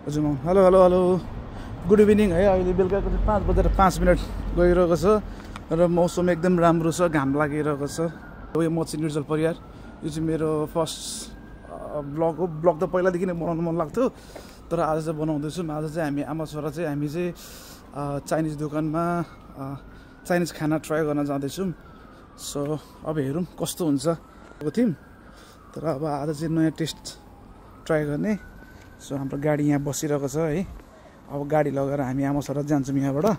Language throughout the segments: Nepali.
हजुर hello hello hello good evening है। अहिले बेलुकाको 5:05 गइरहेको छ र मौसम एकदम राम्रो छ, घाम लागिरहेको छ। यो म चाहिँ निर्जल परियार। यो चाहिँ मेरो फर्स्ट ब्लग हो। ब्लग त पहिलादेखि नै बनाउनु मन लाग्थ्यो, तर आज चाहिँ बनाउँदैछौँ। आज चाहिँ हामी आमा छोरा चाहिँ हामी चाहिँ चाइनिज दोकानमा चाइनिज खाना ट्राई गर्न जाँदैछौँ। सो अब हेरौँ कस्तो हुन्छ थियौँ, तर अब आज चाहिँ नयाँ टेस्ट ट्राई गर्ने। सो हाम्रो गाडी यहाँ बसिरहेको छ है। अब गाडी लगेर हामी आमा छोरा जान्छौँ यहाँबाट।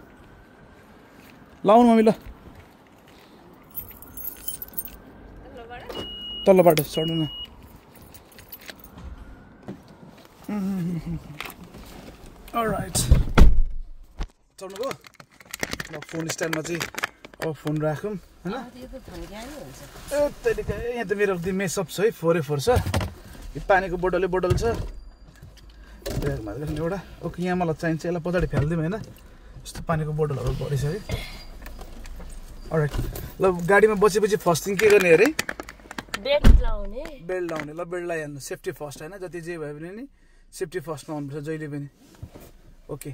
लाउनु मम्मी ल, तल्लो बाटो चढ्नु न। अलराइट चढ्नुभयो ल। फोन स्ट्यान्डमा चाहिँ अब फोन राखौँ होइन। यहाँ त मेरो मेसअप छ है, 4x4 छ। यो पानीको बोतल छ ब्यागमा एउटा। ओके यहाँ मलाई चाहिन्छ, यसलाई पछाडि फ्यालिदिउँ होइन। यस्तो पानीको बोतलहरू परेछ है। अलराइट ल, गाडीमा बसेपछि फर्स्ट थिङ के गर्ने अरे? बेल्ट लाउने। ल बेल्ट लगाइहाल्नु, सेफ्टी फर्स्ट होइन। जति जे भयो भने नि सेफ्टी फर्स्टमा आउनुपर्छ जहिले पनि। ओके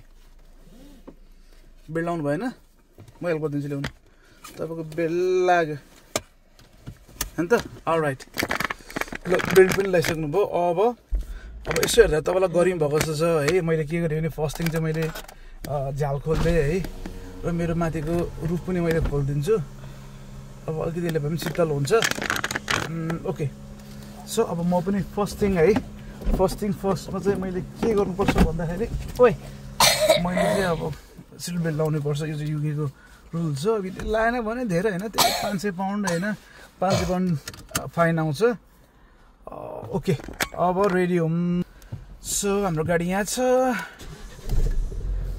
बेल्ट लाउनु भएन, म हेल्प गरिदिन्छु ल्याउनु। तपाईँको बेल्ट लाग्यो होइन त? अलराइट ल, बेल्ट पनि लगाइसक्नु भयो। अब यसो हेर्दा तपाईँलाई गरिम भएको जस्तो छ है। मैले के गरेँ भने फर्स्ट थिङ चाहिँ मैले झ्याल खोलिदिएँ है, र मेरो माथिको रुफ पनि मैले खोलिदिन्छु। अब अलिकति भए पनि शीतल हुन्छ। ओके सो अब म पनि फर्स्टमा चाहिँ मैले के गर्नुपर्छ भन्दाखेरि, मैले चाहिँ अब सिट बेल्ट लाउनु पर्छ। यो चाहिँ युकेको रुल छ। अब लाएन भने धेरै होइन, त्यही 500 पाउन्ड होइन, 500 पाउन्ड फाइन आउँछ। ओके अब रेडी हौँ। सो हाम्रो गाडी यहाँ छ।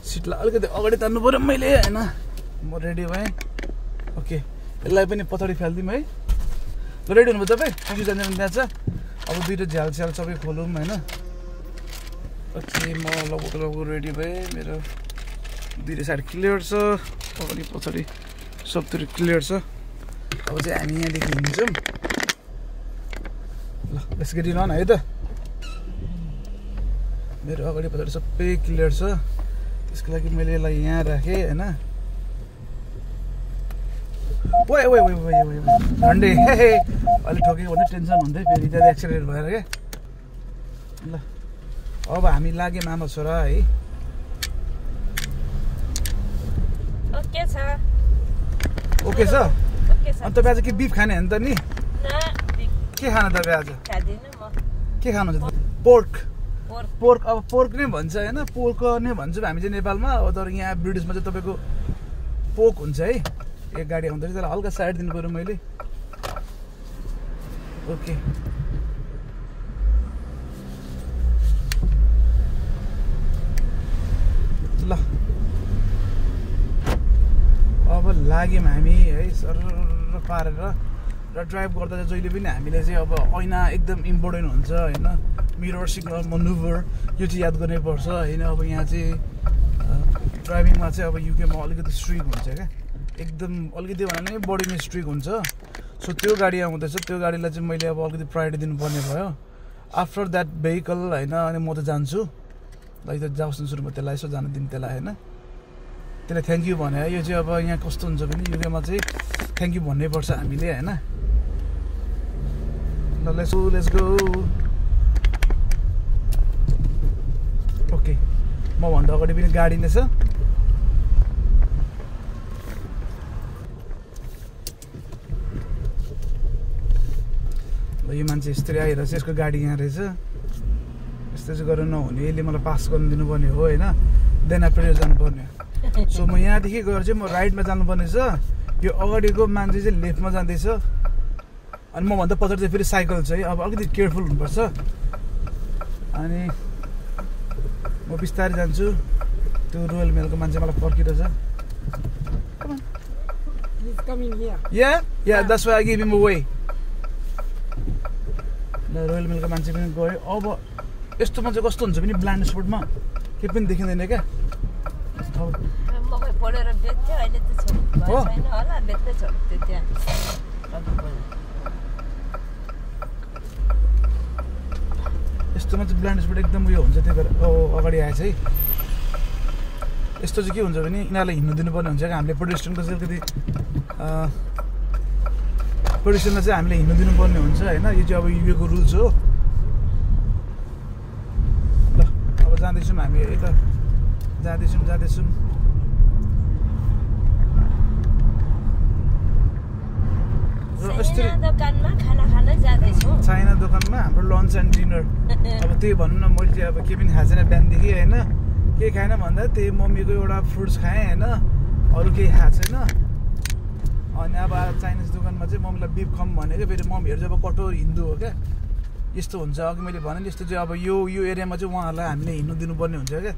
सिटलाई अलिकति अगाडि तान्नु पऱ्यो मैले होइन। म रेडी भएँ। ओके यसलाई पनि पछाडि फालिदिउँ है। ल रेडी हुनुभयो तपाईँ? कति जान्छ त्यहाँ छ। अब दुइटा झ्याल स्याल सबै खोलौँ होइन। ओके म लगभग रेडी भएँ। मेरो दुइटा साइड क्लियर छ, अगाडि पछाडि सबतिर क्लियर छ। अब चाहिँ हामी यहाँदेखि हिँड्छौँ। ल लेट्स गेट इट अन है त। मेरो अगाडि पछाडि सबै क्लियर छ, त्यसको लागि मैले यसलाई यहाँ राखेँ होइन। झन्डै अलिक ठोकेको भन्दा टेन्सन हुन्थ्यो, फेरि त्यहाँ एक्सिडेन्ट भएर क्या। ल अब हामी लाग्यौँ आमा छोरा है। ओके छ। अनि तपाईँ आज के बिफ खाने हो नि त नि? के खानु तपाईँ आज? के खानु छ? पोर्क। अब पोर्क नै भन्छ होइन, पोर्क नै भन्छौँ हामी चाहिँ नेपालमा। अब तर यहाँ ब्रिटिसमा चाहिँ तपाईँको पोक हुन्छ है। एक गाडी आउँदाखेरि त्यसलाई हल्का साइड दिनु पऱ्यो मैले। ओके ल अब लाग्यौँ हामी है सर पारेर। र ड्राइभ गर्दा चाहिँ जहिले पनि हामीले चाहिँ अब ऐना एकदम इम्पोर्टेन्ट हुन्छ होइन। मिरर सिग्नल मनुभर यो चाहिँ याद गर्नै पर्छ होइन। अब यहाँ चाहिँ ड्राइभिङमा चाहिँ अब युकेमा अलिकति स्ट्रिक हुन्छ क्या, एकदम अलिकति भने नि बडी नै स्ट्रिक हुन्छ। सो त्यो गाडी आउँदैछ, त्यो गाडीलाई चाहिँ मैले अब अलिकति प्रायोरिटी दिनुपर्ने भयो। आफ्टर द्याट भेहिकल होइन। अनि म त जान्छु ल, त जाओस् न सुरुमा त्यसलाई यसो जानु दिनु त्यसलाई होइन। त्यसलाई थ्याङ्क यू भने है। यो चाहिँ अब यहाँ कस्तो हुन्छ भने युकेमा चाहिँ थ्याङ्क यू भन्नै पर्छ हामीले होइन। ल लेट्स गो। ओके म भन्दा अगाडि पनि गाडी नै छ। यो मान्छे यस्तरी आइरहेछ, यसको गाडी यहाँ रहेछ। यस्तो चाहिँ गरेर नहुने, यसले मलाई पास गर्नु दिनुपर्ने हो होइन। देन आफ्टर यो जानुपर्ने। सो म यहाँदेखि गएर चाहिँ म राइटमा जानुपर्ने छ। यो अगाडिको मान्छे चाहिँ लेफ्टमा जाँदैछ, अनि मभन्दा पछाडि चाहिँ फेरि साइकल छ है। अब अलिकति केयरफुल हुनुपर्छ। अनि म बिस्तारै जान्छु। त्यो रोयल मेलको मान्छे मलाई पर्खिरहेछ। या that's why I gave him away। Royal मिलको मान्छे पनि गयो। अब यस्तोमा चाहिँ कस्तो हुन्छ भने ब्लाइन्ड स्पोटमा केही पनि देखिँदैन क्या। यस्तोमा चाहिँ ब्लाइन्ड स्पट एकदम उयो हुन्छ, त्यही भएर अगाडि आएछ है। यस्तो चाहिँ के हुन्छ भने यिनीहरूलाई हिँड्नु दिनुपर्ने हुन्छ क्या, हामीले पेडेस्ट्रियनको चाहिँ अलिकति पेडेस्ट्रियनलाई चाहिँ हामीले हिँड्नु दिनुपर्ने हुन्छ होइन। यो चाहिँ अब युएको रुल्स हो। ल अब जाँदैछौँ हामी है त, जाँदैछौँ। चाइना दोकानमा हाम्रो लन्च एन्ड डिनर। अब त्यही भनौँ न, मैले चाहिँ अब के पनि खाएको छैन बिहानदेखि होइन। के खाएन भन्दा त्यही मम्मीको एउटा फ्रुट्स खाएँ होइन, अरू केही खाएको छैन। अनि अब चाइनिज दोकानमा चाहिँ मम्मीलाई बिफ खम भनेको, फेरि मम्मीहरू चाहिँ अब कठोर हिन्दू हो क्या, यस्तो हुन्छ। अघि मैले भने नि यस्तो चाहिँ अब यो एरियामा चाहिँ उहाँहरूलाई हामीले हिँड्नु दिनुपर्ने हुन्छ क्या,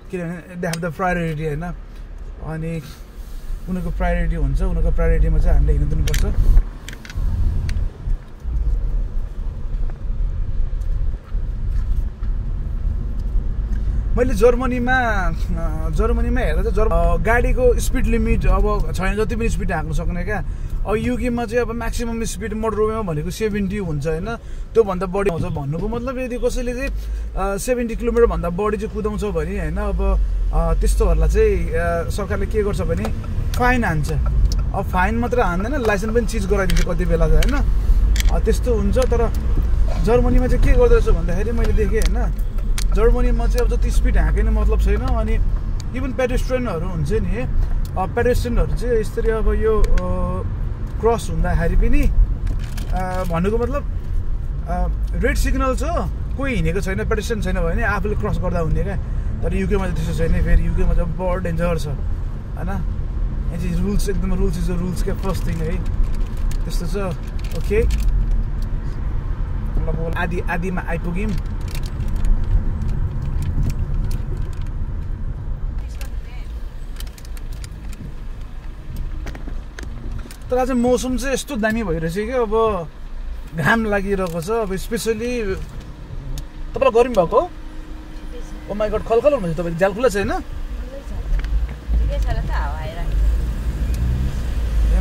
किनभने दे हेभ द प्रायोरिटी होइन। अनि उनीहरूको प्रायोरिटी हुन्छ, उनीहरूको प्रायोरिटीमा चाहिँ हामीले हिँड्नु दिनुपर्छ। मैले जर्मनीमा हेर्दा चाहिँ गाडीको स्पिड लिमिट अब छैन, जति पनि स्पिड हाँक्नु सक्ने क्या। अब युकेमा चाहिँ अब म्याक्सिमम स्पिड मोटरवेमा भनेको 70 हुन्छ होइन, त्योभन्दा बढी आउँछ। भन्नुको मतलब यदि कसैले चाहिँ 70 किलोमिटरभन्दा बढी चाहिँ कुदाउँछ भने होइन, अब त्यस्तोहरूलाई चाहिँ सरकारले के गर्छ भने फाइन हान्छ। अब फाइन मात्र हान्दैन, लाइसेन्स पनि चिज गराइदिन्छ कति बेला चाहिँ होइन, त्यस्तो हुन्छ। तर जर्मनीमा चाहिँ के गर्दछ भन्दाखेरि मैले देखेँ होइन, जर्मनीमा चाहिँ अब जति स्पिड हाँकेन मतलब छैन। अनि इभन पेडेस्ट्रियनहरू हुन्छ नि, पेडेस्ट्रियनहरू चाहिँ यसरी अब यो क्रस हुँदाखेरि पनि भन्नुको मतलब रेड सिग्नल छ, कोही हिँडेको छैन, पेडेस्ट्रियन छैन भने आफूले क्रस गर्दा हुने क्या। तर युकेमा चाहिँ त्यस्तो छैन। फेरि युकेमा चाहिँ बड डेन्जर छ होइन। यहाँ चाहिँ रुल्स एकदम रुल्स इज द रुल्स क्या, फर्स्ट थिङ है त्यस्तो छ। ओके मतलब आदिमा आइपुग्यौँ। तर आज मौसम चाहिँ यस्तो दामी भइरहेछ कि अब घाम लागिरहेको छ। अब स्पेसली तपाईँलाई गर्मी भएको ओ माई गड, खलखल हुनुहुन्छ तपाईँको, जाल खुल्ला छैन? ए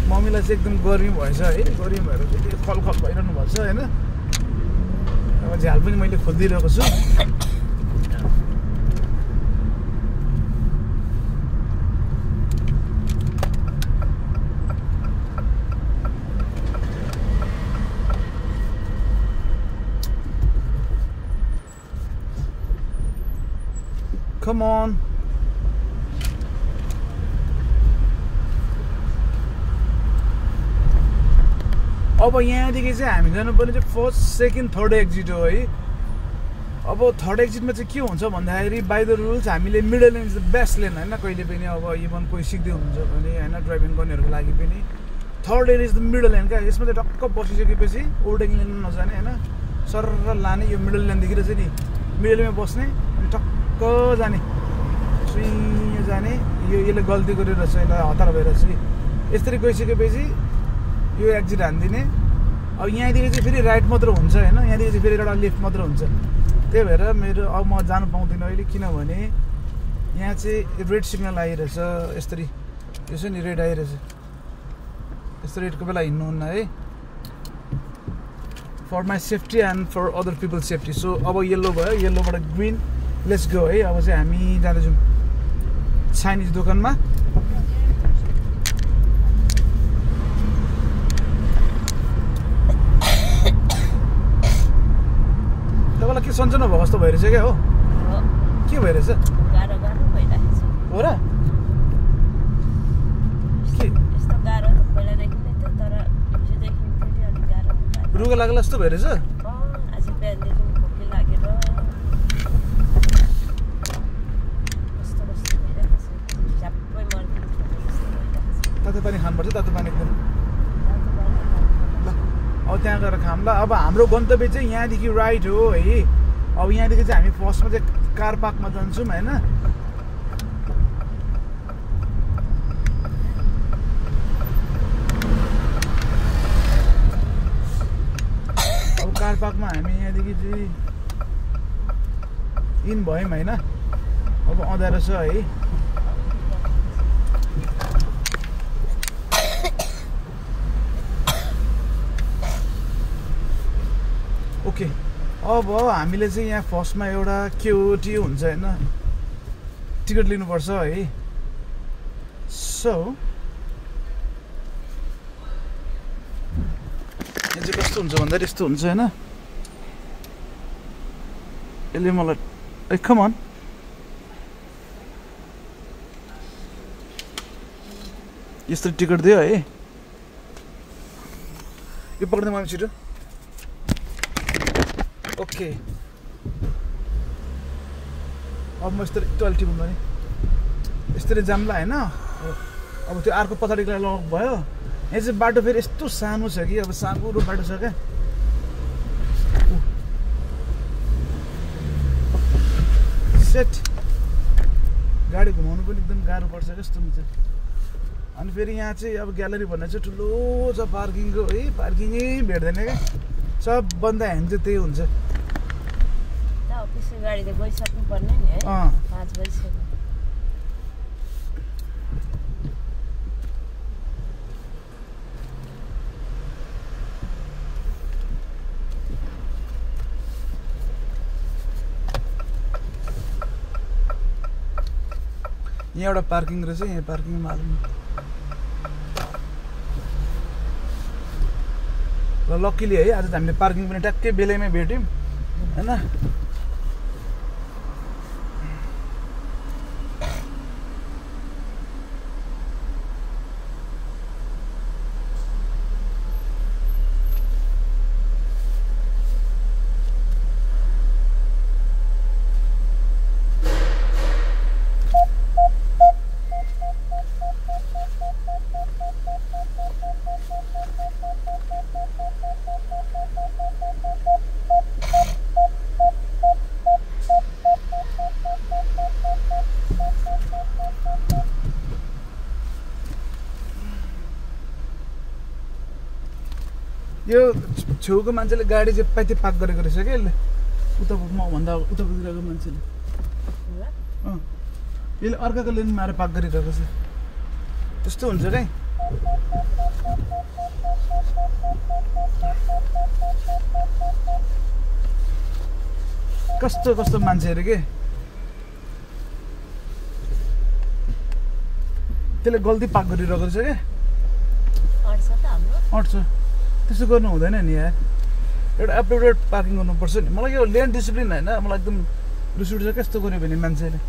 मम्मीलाई चाहिँ एकदम गर्मी भएछ है, गर्मी भएर चाहिँ खलखल भइरहनु भएको छ होइन। अब झ्याल पनि मैले खोलिदिइरहेको छु। Come on. अब यहाँदेखि चाहिँ हामी जानुपर्ने चाहिँ फर्स्ट, सेकेन्ड, थर्ड एक्जिट हो है। अब थर्ड एक्जिटमा चाहिँ के हुन्छ भन्दाखेरि बाई द रुल्स हामीले middle lane is the best lane होइन, कहिले पनि अब इभन कोही सिक्दै हुनुहुन्छ भने होइन, ड्राइभिङ गर्नेहरूको लागि पनि third lane is the middle lane क्या। यसमा चाहिँ टक्क बसिसकेपछि ओभरटेकिङ लेन नजाने होइन, सरर लाने, यो मिडल लेनदेखि चाहिँ नि मिडल लेनमा बस्ने अनि टक्क जाने, सुइँ जाने। यसले गल्ती गरेर चाहिँ यसलाई हतार भएर चाहिँ यसरी गइसकेपछि यो एक्जिट हानिदिने। अब यहाँदेखि चाहिँ फेरि राइट मात्र हुन्छ होइन, यहाँदेखि चाहिँ फेरि एउटा लेफ्ट मात्र हुन्छ। त्यही भएर मेरो अब म जानु पाउँदिनँ अहिले, किनभने यहाँ चाहिँ रेड सिग्नल आइरहेछ यसरी, यो चाहिँ नि रेड आइरहेछ। यस्तो रेडको बेला हिँड्नुहुन्न है, for my safety and for other people safety. So अब येल्लो भयो, येल्लोबाट ग्रिन, लेट्स गो है। अब चाहिँ हामी जाँदैछौँ चाइनिज दोकानमा। तपाईँलाई के सन्चो नभएको जस्तो भइरहेछ क्या हो, के भइरहेछ हो र? रुगा लाग्ला जस्तो भइरहेछ। तातो पानी खानुपर्छ, तातो पानी एकदम। अब त्यहाँ गएर खाउँला। अब हाम्रो गन्तव्य चाहिँ यहाँदेखि राइट हो है। अब यहाँदेखि चाहिँ हामी फर्स्टमा चाहिँ कार पार्कमा जान्छौँ होइन। अब कार पार्कमा हामी यहाँदेखि चाहिँ इन भयौँ होइन। अब अँध्यारो छ है। ओके अब हामीले चाहिँ यहाँ फर्स्टमा एउटा क्युटी हुन्छ होइन, टिकट लिनुपर्छ है। सो यो चाहिँ कस्तो हुन्छ भन्दाखेरि यस्तो हुन्छ होइन, यसले मलाई कम अन यस्तो टिकट दियो है। यो पक्रिनु मलाई छिटो। ओके अब म यस्तो टोइलेट टिप्नु नि यसरी जाम्ला होइन। अब त्यो अर्को पछाडिको लक भयो। यहाँ चाहिँ बाटो फेरि यस्तो सानो छ कि अब सानो बाटो छ क्या। सेट गाडी घुमाउनु पनि एकदम गाह्रो पर्छ कस्तो हुन्छ। अनि फेरि यहाँ चाहिँ अब ग्यालरी भन्ने चाहिँ ठुलो छ पार्किङको है, पार्किङै भेट्दैन क्या। सबभन्दा ह्यान्ड चाहिँ त्यही हुन्छ। अफिसको गाडी त गइसक्नु पर्ने नि है, 5 बजिसक्यो। यहाँ एउटा पार्किङ रहेछ, यहाँ पार्किङमा हाल्नु र लक्कीली है आज हामीले पार्किङ पनि ट्याक्कै बेलैमै भेट्यौँ होइन। यो छेउको मान्छेले गाडी चाहिँ पाइते पार्क गरेको रहेछ क्या यसले, उता मभन्दा उतापट्टिको मान्छेले यसले अर्काको लेनमा आएर पार्क गरिरहेको छ। त्यस्तो हुन्छ क्या। कस्तो कस्तो मान्छेहरू के, त्यसले गल्ती पार्क गरिरहेको रहेछ क्या। अट्छ त्यस्तो गर्नु हुँदैन नि यार, एउटा एप्रोप्रिएट पार्किङ गर्नुपर्छ नि। मलाई यो लेन डिसिप्लिन होइन, मलाई एकदम रिस उठ्छ कस्तो गर्यो भने मान्छेले।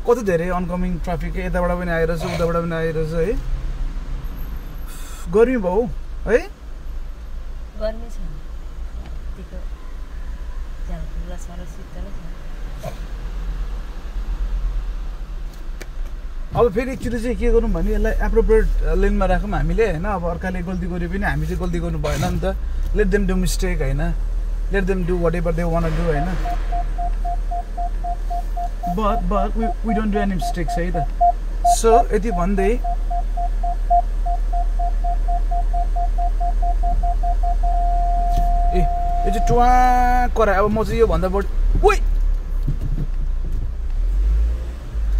कति धेरै अनकमिङ ट्राफिक यताबाट पनि आइरहेछ उताबाट पनि आइरहेछ है। गर्मी भयो है, गर्मी छ पुरा साह्रो शीतल छ। अब फेरि एकचोटि चाहिँ के गरौँ भने यसलाई एप्रोप्रिएट लेनमा राखौँ हामीले होइन। अब अर्काले गल्ती गऱ्यो पनि हामी चाहिँ गल्ती गर्नु भएन नि त। लेट देम डु मिस्टेक होइन, let them do whatever they want do होइन। But we don't do any mistakes है त। सो यति भन्दै ए यो चाहिँ टुवा करायो। अब म चाहिँ योभन्दा बढी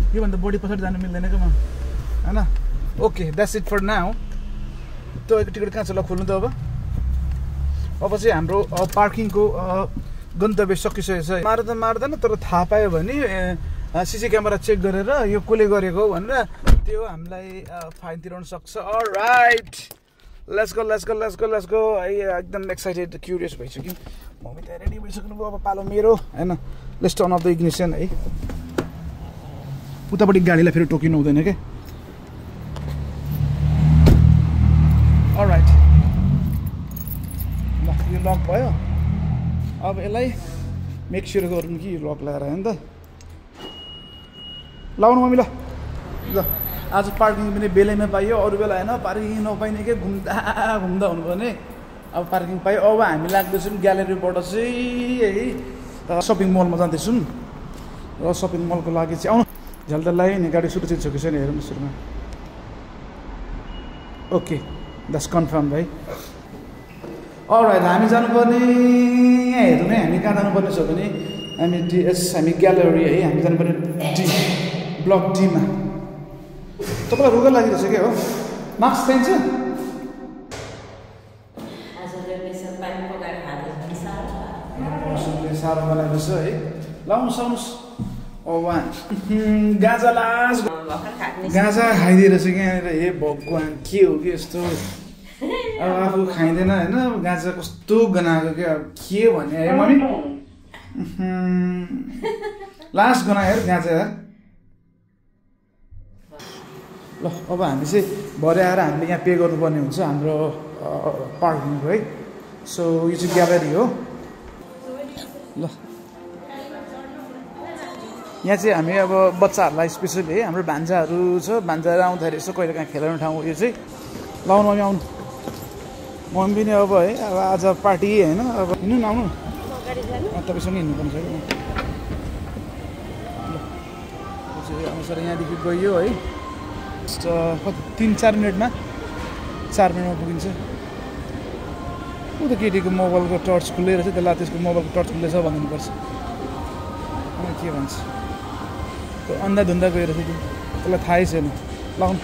योभन्दा बढी पछाडि जानु मिल्दैन क्या म होइन। Okay that's it for now. तपाईँको टिकट कहाँ छ ल खोल्नु त। अब चाहिँ हाम्रो पार्किङको गन्तव्य सकिसकेको छ। मार्दैन तर थाहा पायो भने सिसी क्यामेरा चेक गरेर यो कसले गरेको भनेर त्यो हामीलाई फाइन तिराउन सक्छ। अलराइट लेट्स गो एकदम एक्साइटेड क्युरियस भइसक्यो। मम्मी त रेडी भइसक्नु भयो। अब पालो मेरो होइन। लेट्स टर्न अफ द इग्निसन है। उतापट्टि गाडीलाई फेरि टोकिनु हुँदैन क्या। अलराइट ल यो लक भयो। अब यसलाई मेक स्योर गरौँ कि यो लक लगाएर होइन त। लाउनु मम्मी ल आज पार्किङ पनि बेलैमा पाइयो, अरू बेला होइन पार्किङ नपाइने के घुम्दा हुनुपर्ने। अब पार्किङ पायो। अब हामी लाग्दैछौँ ग्यालेरीबाट चाहिँ है सपिङ मलमा जाँदैछौँ। र सपिङ मलको लागि चाहिँ आउनु झ्याल त लाग्यो नि, गाडी सुरक्षित छ कि छैन हेरौँ सुरुमा। ओके द्याट्स कन्फर्म भाइ। अलराइट हामी जानुपर्ने यहाँ हेरौँ है। हामी कहाँ जानुपर्ने छ भने हामी ग्यालेरी है हामी जानुपर्ने डी ब्लक डीमा। तपाईँलाई रुगा लागिरहेछ क्या हो। मास्क चाहिन्छ मौसमले साह्रो बनाएको छ है लाउनुहोस् आउनुहोस् गाजा लास गाजा खाइदिएर चाहिँ यहाँनिर हे भगवान् के हो कि यस्तो अब आफू खाइँदैन होइन गाजा कस्तो गनाएको क्या अब के भने है मम्मी लास्ट गनायो गाजा ल अब हामी चाहिँ भरे आएर हामीले यहाँ पे गर्नुपर्ने हुन्छ हाम्रो पार्किङको है सो यो चाहिँ ग्यालरी हो ल यहाँ चाहिँ हामी अब बच्चाहरूलाई स्पेसली है हाम्रो भान्जाहरू छ भान्जाहरू आउँदाखेरि यसो कहिले काहीँ खेलाउने ठाउँ यो चाहिँ लाउनु मम्मी आउनु मम्मी पनि अब है अब आज पार्टी होइन अब हिँड्नु न आउनु तपाईँसँग हिँड्नुपर्ने छ कि अनुसार यहाँदेखि गयो है कति 3-4 मिनटमा 4 मिनटमा पुगिन्छ ऊ त केटीको मोबाइलको टर्च खुल्लै रहेछ त्यसलाई त्यसको मोबाइलको टर्च खुल्लै छ भनिदिनुपर्छ के भन्छ त्यो अन्धाधुन्दा गएर रहेछ त्यो त्यसलाई थाहै छैन लाउनु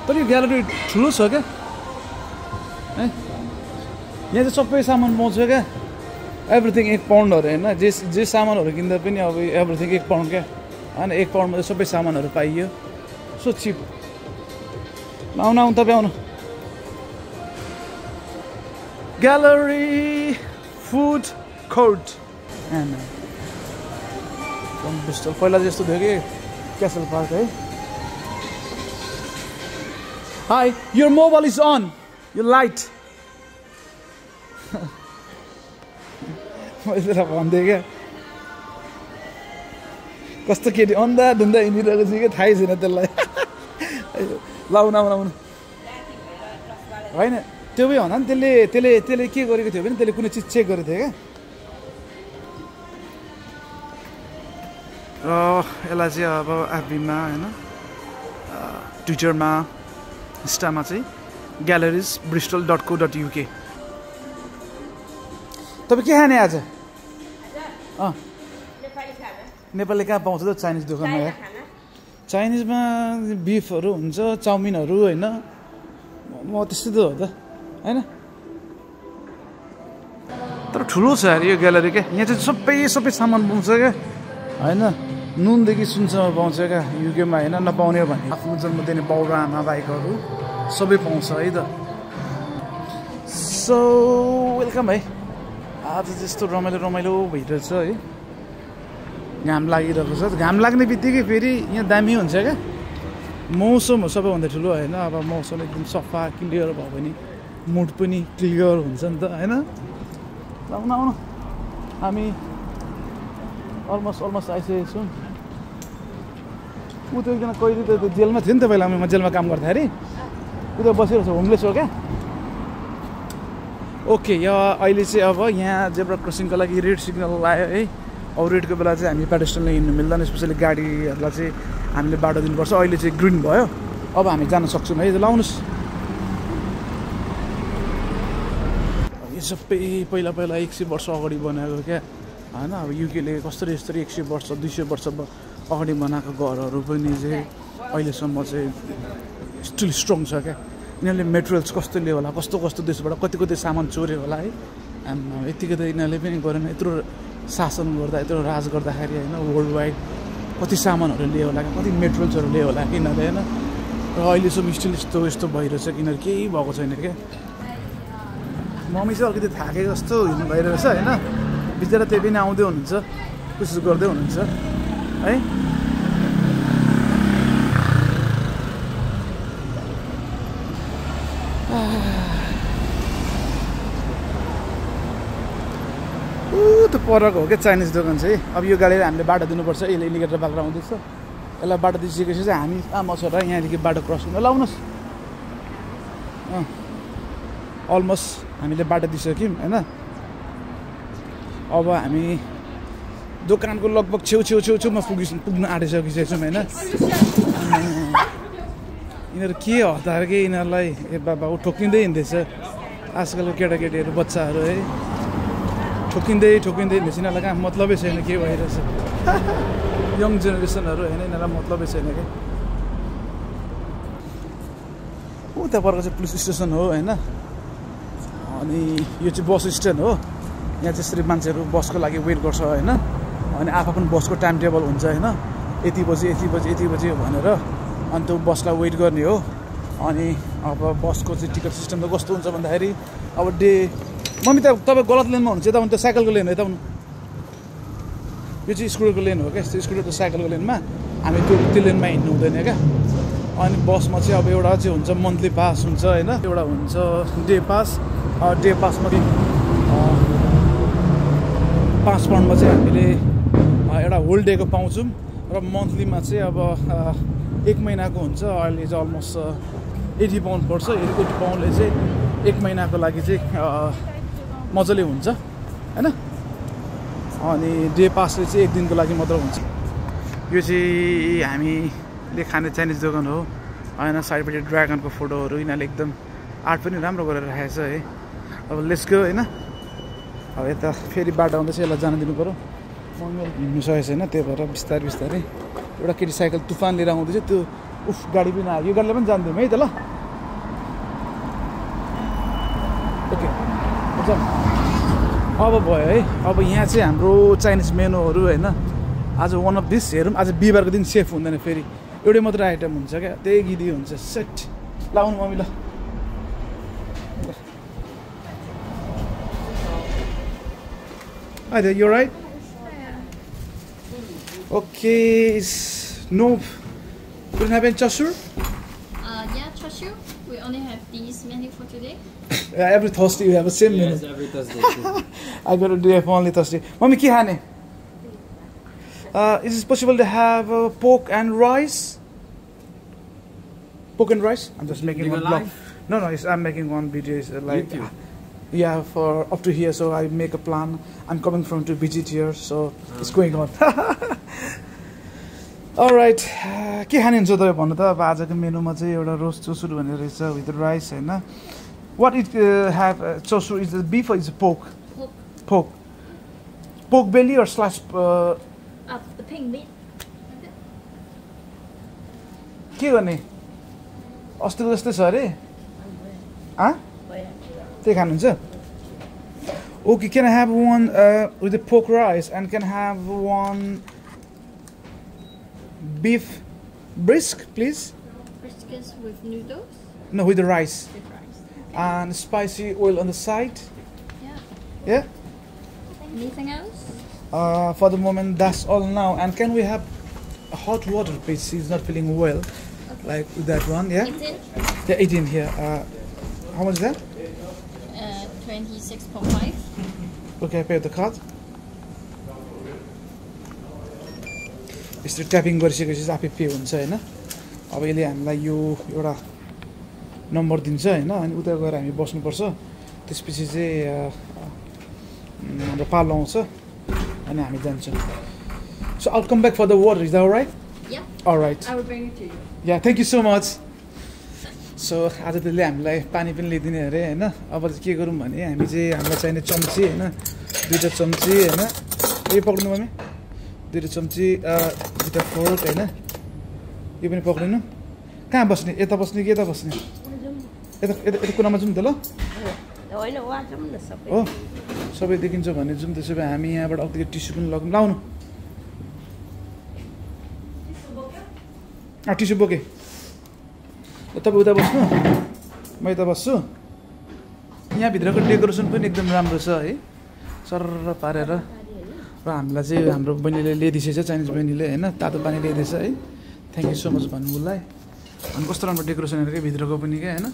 तर यो ग्यालरी ठुलो छ क्या है यहाँ चाहिँ सबै सामान पाउँछ क्या एभ्रिथिङ 1 पाउन्डहरू होइन जे सामानहरू किन्दा पनि अब एभ्रिथिङ 1 पाउन्ड क्या होइन 1 पाउन्डमा चाहिँ सबै सामानहरू पाइयो सो चिप आउनु आउनु तपाईँ आउनु ग्यालरी फुड कोर्ट बिस्टल पहिला जस्तो थियो कि क्यासल पार्क है hi your mobile is on यो लाइट मैले भन्थेँ क्या कस्तो केटी अन्धा धुन्दा हिँडिरहेको छ कि थाहै छैन त्यसलाई लाउनु आउनु आउनु होइन त्यो पनि भन्दा नि त्यसले के गरेको थियो भने त्यसले कुनै चिज चेक गरेको थियो क्या र यसलाई चाहिँ अब एफबीमा होइन ट्विटरमा इन्स्टामा चाहिँ galleries.bristol.co.uk तपाईँ के खाने आज नेपाली कहाँ पाउँछ त चाइनिज दोकानमा यार चाइनिजमा बिफहरू हुन्छ चाउमिनहरू होइन म त्यस्तै त हो त होइन तर ठुलो छ यार यो ग्यालरी क्या यहाँ चाहिँ सबै सामान पाउँछ क्या होइन नुनदेखि सुनसम्म पाउँछ क्या युकेमा होइन नपाउने भने आफ्नो जन्मदिने बाउ र आमा बाइकहरू सबै पाउँछ है त सो वेलकम है आज त्यस्तो रमाइलो भइरहेछ है घाम लागिरहेको छ घाम लाग्ने बित्तिकै फेरि यहाँ दामी हुन्छ क्या मौसम हो सबैभन्दा ठुलो होइन अब मौसम एकदम सफा क्लियर भयो भने मुड पनि क्लियर हुन्छ नि त होइन आउनु आउनु हामी अलमोस्ट आइसकेको छौँ ऊ त एकजना कहिले त जेलमा थियो नि त पहिला म जेलमा काम गर्दाखेरि ऊ त बसिरहेको छ होमलेस हो क्या ओके यो अहिले चाहिँ अब यहाँ जेब्रा क्रसिङको लागि रेड सिग्नल आयो है अब रेडको बेला चाहिँ हामी पेडेस्ट्रियनले हिँड्नु मिल्दैन स्पेसली गाडीहरूलाई चाहिँ हामीले बाटो दिनुपर्छ अहिले चाहिँ ग्रिन भयो अब हामी जान सक्छौँ है लाउनुहोस् यो सबै पहिला 100 वर्ष अगाडि बनाएको क्या होइन अब युकेले कसरी 100 वर्ष 200 वर्ष अगाडि बनाएको घरहरू पनि चाहिँ अहिलेसम्म चाहिँ स्टिल स्ट्रङ छ क्या यिनीहरूले मेटेरियल्स कस्तो ल्यायो होला कस्तो देशबाट कति सामान चोर्यो होला है यतिकै त यिनीहरूले पनि गरेन यत्रो शासन गर्दा यत्रो राज गर्दाखेरि होइन वर्ल्ड वाइड कति सामानहरू ल्यायो होला कति मेटेरियल्सहरू ल्यायो होला यिनीहरूले होइन र अहिलेसम्म स्टिल यस्तो भइरहेछ कि यिनीहरू केही भएको छैन क्या मम्मी चाहिँ अलिकति थाकेको जस्तो हिँड्नु भइरहेछ होइन बिचरा त्यही पनि आउँदै हुनुहुन्छ कोसिस गर्दै हुनुहुन्छ है त परको हो क्या चाइनिज दोकान चाहिँ अब यो गाडीलाई हामीले बाटो दिनुपर्छ यसले इन्डिकेटर बालेर आउँदैछ यसलाई बाटो दिइसकेपछि चाहिँ हामी आमा छोरा यहाँदेखि बाटो क्रस गर्नु लाउनुहोस् अलमोस्ट हामीले बाटो दिइसक्यौँ होइन अब हामी दोकानको लगभग छेउमा पुग्न आँटिसकिसकेको छौँ होइन यिनीहरू के हतार के यिनीहरूलाई ए बाबा ऊ ठोकिँदै हिँड्दैछ आजकलको केटाकेटीहरू बच्चाहरू है ठोकिँदै ढेसिनालाई कहाँ मतलबै छैन के भइरहेछ यङ जेनेरेसनहरू होइन यिनीहरूलाई मतलबै छैन क्या उता पर चाहिँ पुलिस स्टेसन हो होइन अनि यो चाहिँ बस स्ट्यान्ड हो यहाँ चाहिँ यसरी मान्छेहरू बसको लागि वेट गर्छ होइन अनि आफ्नो बसको टाइम टेबल हुन्छ होइन यति बजी भनेर अनि त्यो बसलाई वेट गर्ने हो अनि अब बसको चाहिँ टिकट सिस्टम त कस्तो हुन्छ भन्दाखेरि अब मम्मी त तपाईँ गलत लेनमा हुनुहुन्छ यता त्यो साइकलको लेन हो यता यो चाहिँ स्कुटरको लेन हो क्या स्कुटर त साइकलको लेनमा हामी त्यो लेनमा हिँड्नु हुँदैन क्या अनि बसमा चाहिँ अब एउटा चाहिँ हुन्छ मन्थली पास हुन्छ होइन एउटा हुन्छ डे पासमा चाहिँ 5 पाउन्डमा चाहिँ हामीले एउटा होल डेको पाउँछौँ र मन्थलीमा चाहिँ अब 1 महिनाको हुन्छ अहिले चाहिँ अलमोस्ट 80 पाउन्ड पर्छ 80 पाउन्डले चाहिँ 1 महिनाको लागि चाहिँ मजाले हुन्छ होइन अनि डे पासले चाहिँ 1 दिनको लागि मात्र हुन्छ यो चाहिँ हामीले खाने चाइनिज दोकान हो होइन साइडपट्टि ड्रागनको फोटोहरू यिनीहरूले एकदम आर्ट पनि राम्रो गरेर राखेको छ है अब लेट्स गो होइन अब यता फेरि बाटो आउँदैछ यसलाई जान दिनु पऱ्यो मम्मी हिँड्नु सकेको छैन त्यही भएर बिस्तारै एउटा केटी साइकल तुफान लिएर आउँदैछ त्यो उफ गाडी पनि आयो यो गाडीलाई पनि जान्दिउँ है त ल ओके अब भयो है अब यहाँ चाहिँ हाम्रो चाइनिज मेनुहरू होइन आज वान अफ दिस हेरौँ आज बिहिबारको दिन सेफ हुँदैन फेरि एउटै मात्रै आइटम हुन्छ क्या त्यही गिदी हुन्छ सेट लाउनु मम्मी ल Hi there, you alright? Okay, no, we don't have any chasur? Yeah, chashu. We only have these menu for today. Every Thursday you have the same menu. Yes, every Thursday. I got to do it only Thursday. Mommy, ki hane? Is it possible to have pork and rice? Pork and rice? I'm just making one vlog. No, I'm making one video. Like, YouTube. Yeah, for up to here. So I make a plan. I'm coming from to visit here, so it's going on. Alright, के खानुहुन्छ तपाईँ भन्नु त अब आजको मेनुमा चाहिँ एउटा रोस्ट चोसुर भन्ने रहेछ विथ राइस हैन. What it have chosur is the beef or is it pork? Pork. Pork belly or slash The pink meat. के गर्ने अस्तिको जस्तै छ अरे त्यही खानुहुन्छ Okay, can I have one with the pork rice and can I have one beef brisk please? Briskets with noodles. No, with the rice. With rice. And spicy oil on the side. Yeah. Yeah? Anything else? For the moment that's all now. And can we have hot water please? She's not feeling well. Okay. Like with that one, yeah? 18? Yeah, 18 here. How much is that? 26.5. Okay, I pay with the card. यसरी ट्यापिङ गरिसकेपछि आफै पे हुन्छ हैन. अब यसले हामीलाई यो एउटा नम्बर दिन्छ हैन अनि उता गएर हामी बस्नुपर्छ. त्यसपछि चाहिँ हाम्रो पालो आउँछ अनि हामी जान्छौँ. So I'll come back for the water. Is that all right? Yeah. All right. I will bring it to you. Yeah, thank you so much. So आज त्यसले हामीलाई पानी पनि ल्याइदिने अरे हैन. अब चाहिँ के गरौँ भने हामी चाहिँ हामीलाई चाहिने चम्ची हैन. दुईटा चम्ची हैन. यो पक्ड्नु भने दुईटा चम्ची दुईटा फोर्क हैन. यो पनि पक्डिनु. कहाँ बस्ने? यता बस्ने कि यता बस्ने? यता कुनामा जाउँ त ल? होइन वहाँ जाउँ न सबै. हो. सबै देखिन्छ भने जाउँ त्यसो भए हामी यहाँबाट अलिकति टिस्यु पनि लगौँ. लाउनु. टिस्यु बोके. तपाईँ उता बस्नु. म यता बस्छु. यहाँभित्रको डेकोरेसन पनि एकदम राम्रो छ है. सरर पारेर. र हामीलाई चाहिँ हाम्रो बहिनीले ल्याइदिएछ चाइनिज बहिनीले हैन. तातो पानी ल्याइदिएछ है. थ्याङ्क यू सो मच भन्नुलाई. अनि कस्तो राम्रो डेकोरेसनहरू के भित्रको पनि के हैन.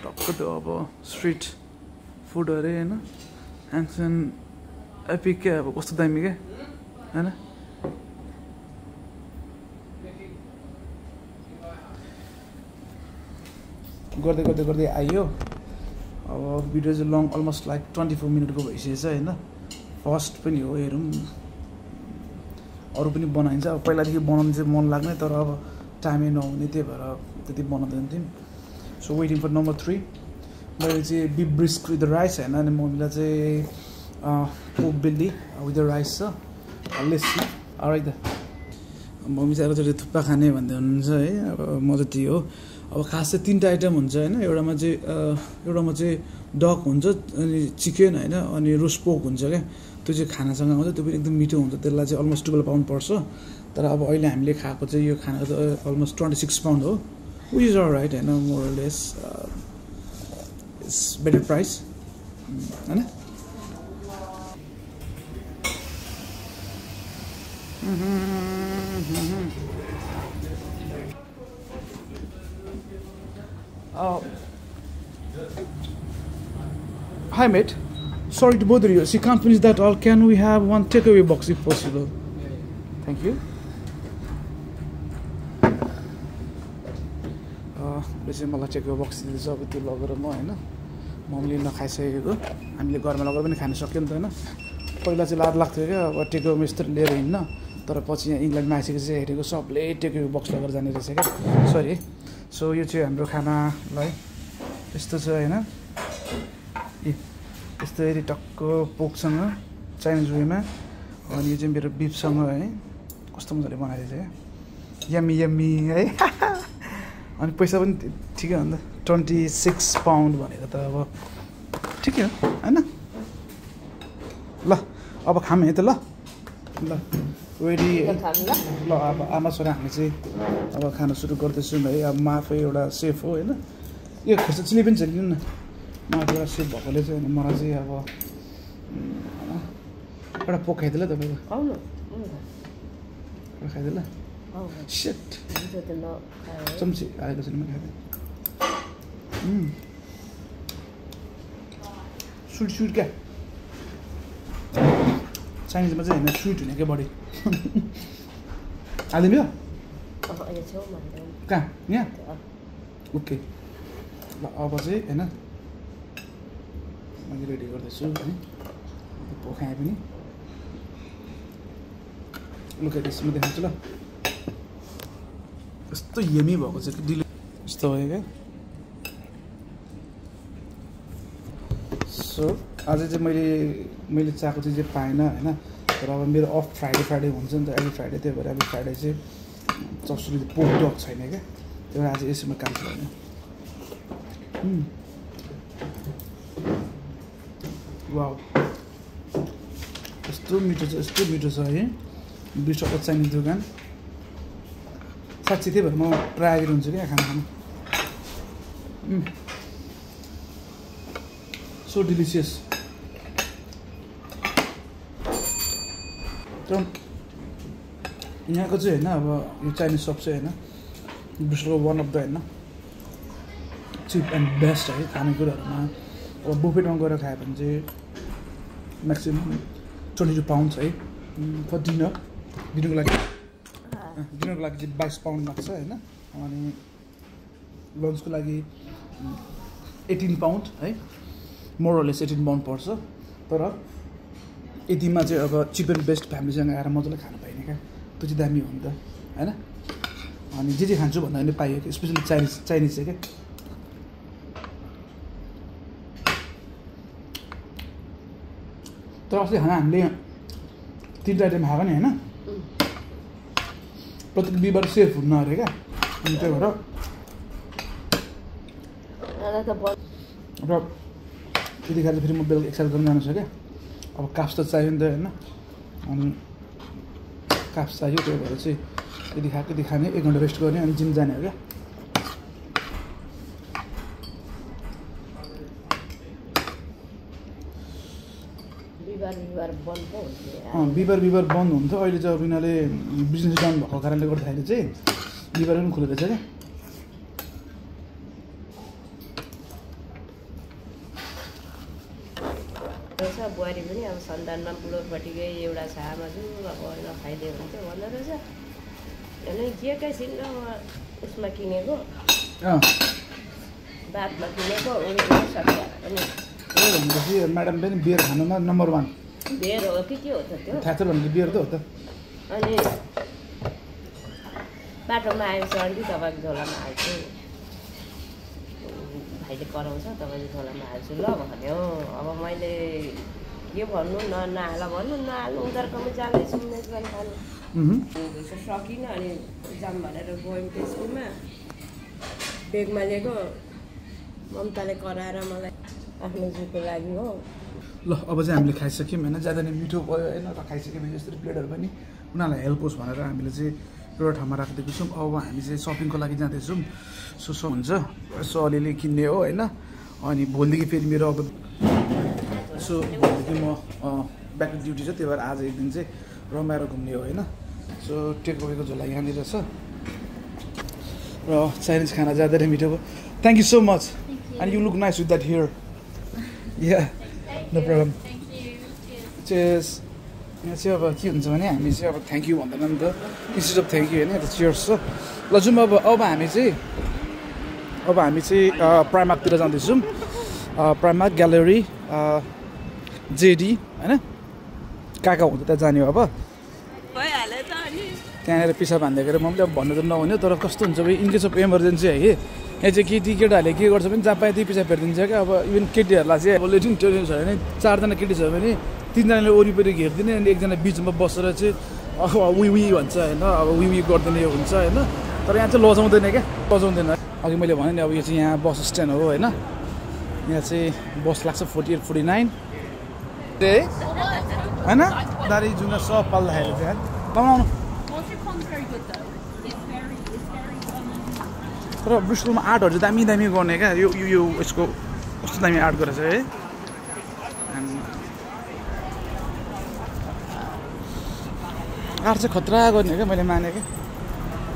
टक्क त्यो अब स्ट्रिट फुडहरू हैन. एन्सन एपिक के अब कस्तो दामी के हैन. गर्दै आयो. अब भिडियो चाहिँ लङ अलमोस्ट लाइक 24 मिनटको भइसकेछ हैन. फर्स्ट पनि हो हेरौँ. अरू पनि बनाइन्छ. अब पहिलादेखि बनाउनु चाहिँ मन लाग्ने तर अब टाइमै नहुने त्यही भएर त्यति बनाउँदैन थियौँ. So waiting for number 3. मैले चाहिँ बिफ ब्रिस्क विथ राइस हैन अनि मम्मीलाई चाहिँ पोक बेल्ली विथ द राइस छ लेसी अराइट द मम्मी चाहिँ एकचोटि थुक्पा खाने भन्दै हुनुहुन्छ है अब म चाहिँ त्यही हो अब खास चाहिँ 3टा आइटम हुन्छ होइन एउटामा चाहिँ डक हुन्छ अनि चिकन होइन अनि रोस्ट पोक हुन्छ क्या त्यो चाहिँ खानासँग आउँछ त्यो पनि एकदम मिठो हुन्छ त्यसलाई चाहिँ अलमोस्ट 12 पाउन्ड पर्छ तर अब अहिले हामीले खाएको चाहिँ यो खानाको त अलमोस्ट 26 पाउन्ड हो विच इज अलराइट होइन मोरलेस इट्स बेटर प्राइस होइन Hi mate, sorry to bother you. She can't finish that all. Can we have one takeaway box if possible? Thank you. बेसी मलाई टेकअवे बक्स दिँदैछ अब त्यो लगेर म होइन मम्मीले नखाइसकेको हामीले घरमा लगेर पनि खान सक्यो नि त होइन पहिला चाहिँ लाज लाग्थ्यो क्या अब टेकअवे यस्तो लिएर हिँड्न तर पछि यहाँ इङ्ल्यान्डमा आइसकेपछि हेरेको सबले टेकअवे बक्स लगेर जाने रहेछ क्या सरी सो यो चाहिँ हाम्रो खानालाई यस्तो छ होइन यस्तो यदि टक्क पोकसँग चाइनिज वेमा अनि यो चाहिँ मेरो बिफसँग है कस्तो मजाले बनाइदिएछ क्या यम्मी यम्मी है अनि पैसा पनि ठिकै हो नि त 26 पाउन्ड भनेको त अब ठिकै हो होइन ल अब खाऊँ है त ल ल रेडी ल अब आमा छोरा हामी चाहिँ अब खाना सुरु गर्दैछौँ है अब म आफै एउटा सेफ हो होइन यो खर्च चिली पनि छ लिनु न म एउटा सेफ भएकोले चाहिँ अनि मलाई चाहिँ अब एउटा पोक खाइदिएला तपाईँको एउटा खाइदिएला सेट चम्ची आएको छैन मैले खाइदिएँ स्विट क्या चाइनिजमा चाहिँ होइन स्विट हुने क्या बडी हालिदिनु यो कहाँ यहाँ ओके ल अब चाहिँ होइन मैले रेडी गर्दैछु है पोखाएँ पनि लुक एट दिस म देखाउँछु ल यस्तो यमी भएको छ कि डिले यस्तो भयो क्या सो आज चाहिँ मैले चाहेको चाहिँ पाएन होइन तर अब मेरो अफ फ्राइडे हुन्छ नि त अहिले फ्राइडे त्यही भएर अब फ्राइडे चाहिँ चस्री पोक डक छैन क्या त्यही भएर आज यसैमा काम छैन वाउ यस्तो मिठो छ है बिचको चाइनिज दोकान साँच्ची त्यही भएर म प्रायः हुन्छु क्या खाना खानु सो डिलिसियस तर यहाँको चाहिँ होइन अब यो चाइनिज सप चाहिँ होइन विश्वको वान अफ द होइन चिप एन्ड बेस्ट है खानेकुराहरूमा अब बुफेटमा गएर खायो भने चाहिँ म्याक्सिमम् 22 पाउन्ड है फर दिनको लागि चाहिँ 22 पाउन्ड लाग्छ होइन अनि लन्चको लागि 18 पाउन्ड है मोरलेस 18 पाउन्ड पर्छ तर यतिमा चाहिँ अब चिप एन्ड बेस्ट फ्यामिलीसँग आएर मजाले खानु पाइने क्या त्यो चाहिँ दामी हो नि त होइन अनि जे खान्छु भन्दा पनि पाइयो कि स्पेसली चाइनिज चाहिँ क्या तर अस्ति खाना हामीले 3 आइटम खाएको नि होइन प्रत्येक बिहिबार सेफ हुन्न अरे क्या अनि त्यही भएर र त्यतिखेर चाहिँ फेरि म बेलुका एक्सर्साइज गर्न जानु छ क्या अब काप्स त चाहियो नि त होइन अनि काप्स चाहियो त्यही भएर चाहिँ यदि खाने 1 घन्टा रेस्ट गर्ने अनि जिम जाने हो क्या बिहिबार बन्द हुन्छ अहिले चाहिँ अब यिनीहरूले बिजनेस डाउन भएको कारणले गर्दाखेरि चाहिँ बिहिबार पनि खुलेको छ क्या बुहारी पनि अब सन्तानमा बुढोपट्टिकै एउटा छ आमाजु अब नखाइदियो भने चाहिँ भन्दो रहेछ अनि के छिन् उसमा किनेको बादमा किनेको उनीहरू सकिहाल्यो पनि भनेपछि म्याडम पनि बियर खानुमा नम्बर 1 बियर हो कि के हो त त्यो थाहा छ भने बियर त हो त अनि बाटोमा आएपछि अलिकति तपाईँको झोलामा हाल्छु भाइले कराउँछ तपाईँको झोलामा हाल्छु ल भन्यो अब मैले यो भन्नु नहाल भन्नु नहाल्नु उनीहरूकोमा जाँदैछौँ म्याच गर्न थाल्नु सकिनँ अनि जाम भनेर गयौँ त्यो स्कुलमा बेगमा लिएको ममताले कराएर मलाई आफ्नो जिउको लागि हो ल अब चाहिँ हामीले खाइसक्यौँ होइन ज्यादा नै मिठो भयो होइन र खाइसक्यौँ यस्तरी प्लेटहरू पनि उनीहरूलाई हेल्प होस् भनेर हामीले चाहिँ एउटा ठाउँमा राखिदिएको छौँ अब हामी चाहिँ सपिङको लागि जाँदैछौँ सो हुन्छ यसो अलिअलि किन्ने हो होइन अनि भोलिदेखि फेरि मेरो अब सो भोलिदेखि म ब्याक टु ड्युटी छ त्यही भएर आज एक दिन चाहिँ रमाएर घुम्ने हो होइन सो टेक अवेको झोला यहाँनिर छ र चाइनिज खाना ज्यादा नै मिठो भयो thank you so much and you look nice with that here yeah no problem cheers यहाँ चाहिँ अब के हुन्छ भने हामी चाहिँ अब थ्याङ्क यू भन्दैन नि त इन्स्टेड अफ थ्याङ्क यू होइन यता चेयर्स छ ल जाउँ अब हामी चाहिँ प्राइमार्कतिर जाँदैछौँ प्राइमार्क ग्यालेरी जेडी होइन कहाँ कहाँ हुन्छ त्यहाँ जाने हो अब त्यहाँनिर पिसा बाँधिदिएको अरे मैले अब भन्नु त नहुने तर कस्तो हुन्छ भाइ इन केस अफ इमर्जेन्सी है यहाँ चाहिँ केटाहरूले के गर्छ भने जहाँ पाए त्यही पिसा फेरिदिन्छ क्या अब इभन केटीहरूलाई चाहिँ अब लेटिङ ट्रेनिङ छ भने 4जना केटी छ भने 3जनाले वरिपरि घेरिदिने अनि एकजना बिचमा बसेर चाहिँ अब वी भन्छ होइन अब वी गरिदिने हुन्छ होइन तर यहाँ चाहिँ लजाउँदैन क्या लजाउँदैन अघि मैले भने नि अब यो चाहिँ यहाँ बस स्ट्यान्ड हो होइन यहाँ चाहिँ बस लाग्छ 48 49 होइन दारी जुङ्गा सब पाल्दाखेरि चाहिँ बनाउनु तर ब्रिस्टलमा आर्टहरू दामी दामी गर्ने क्या यो यसको कस्तो दामी आर्ट गरेछ है आर्ट चाहिँ खतरा गर्ने क्या मैले माने क्या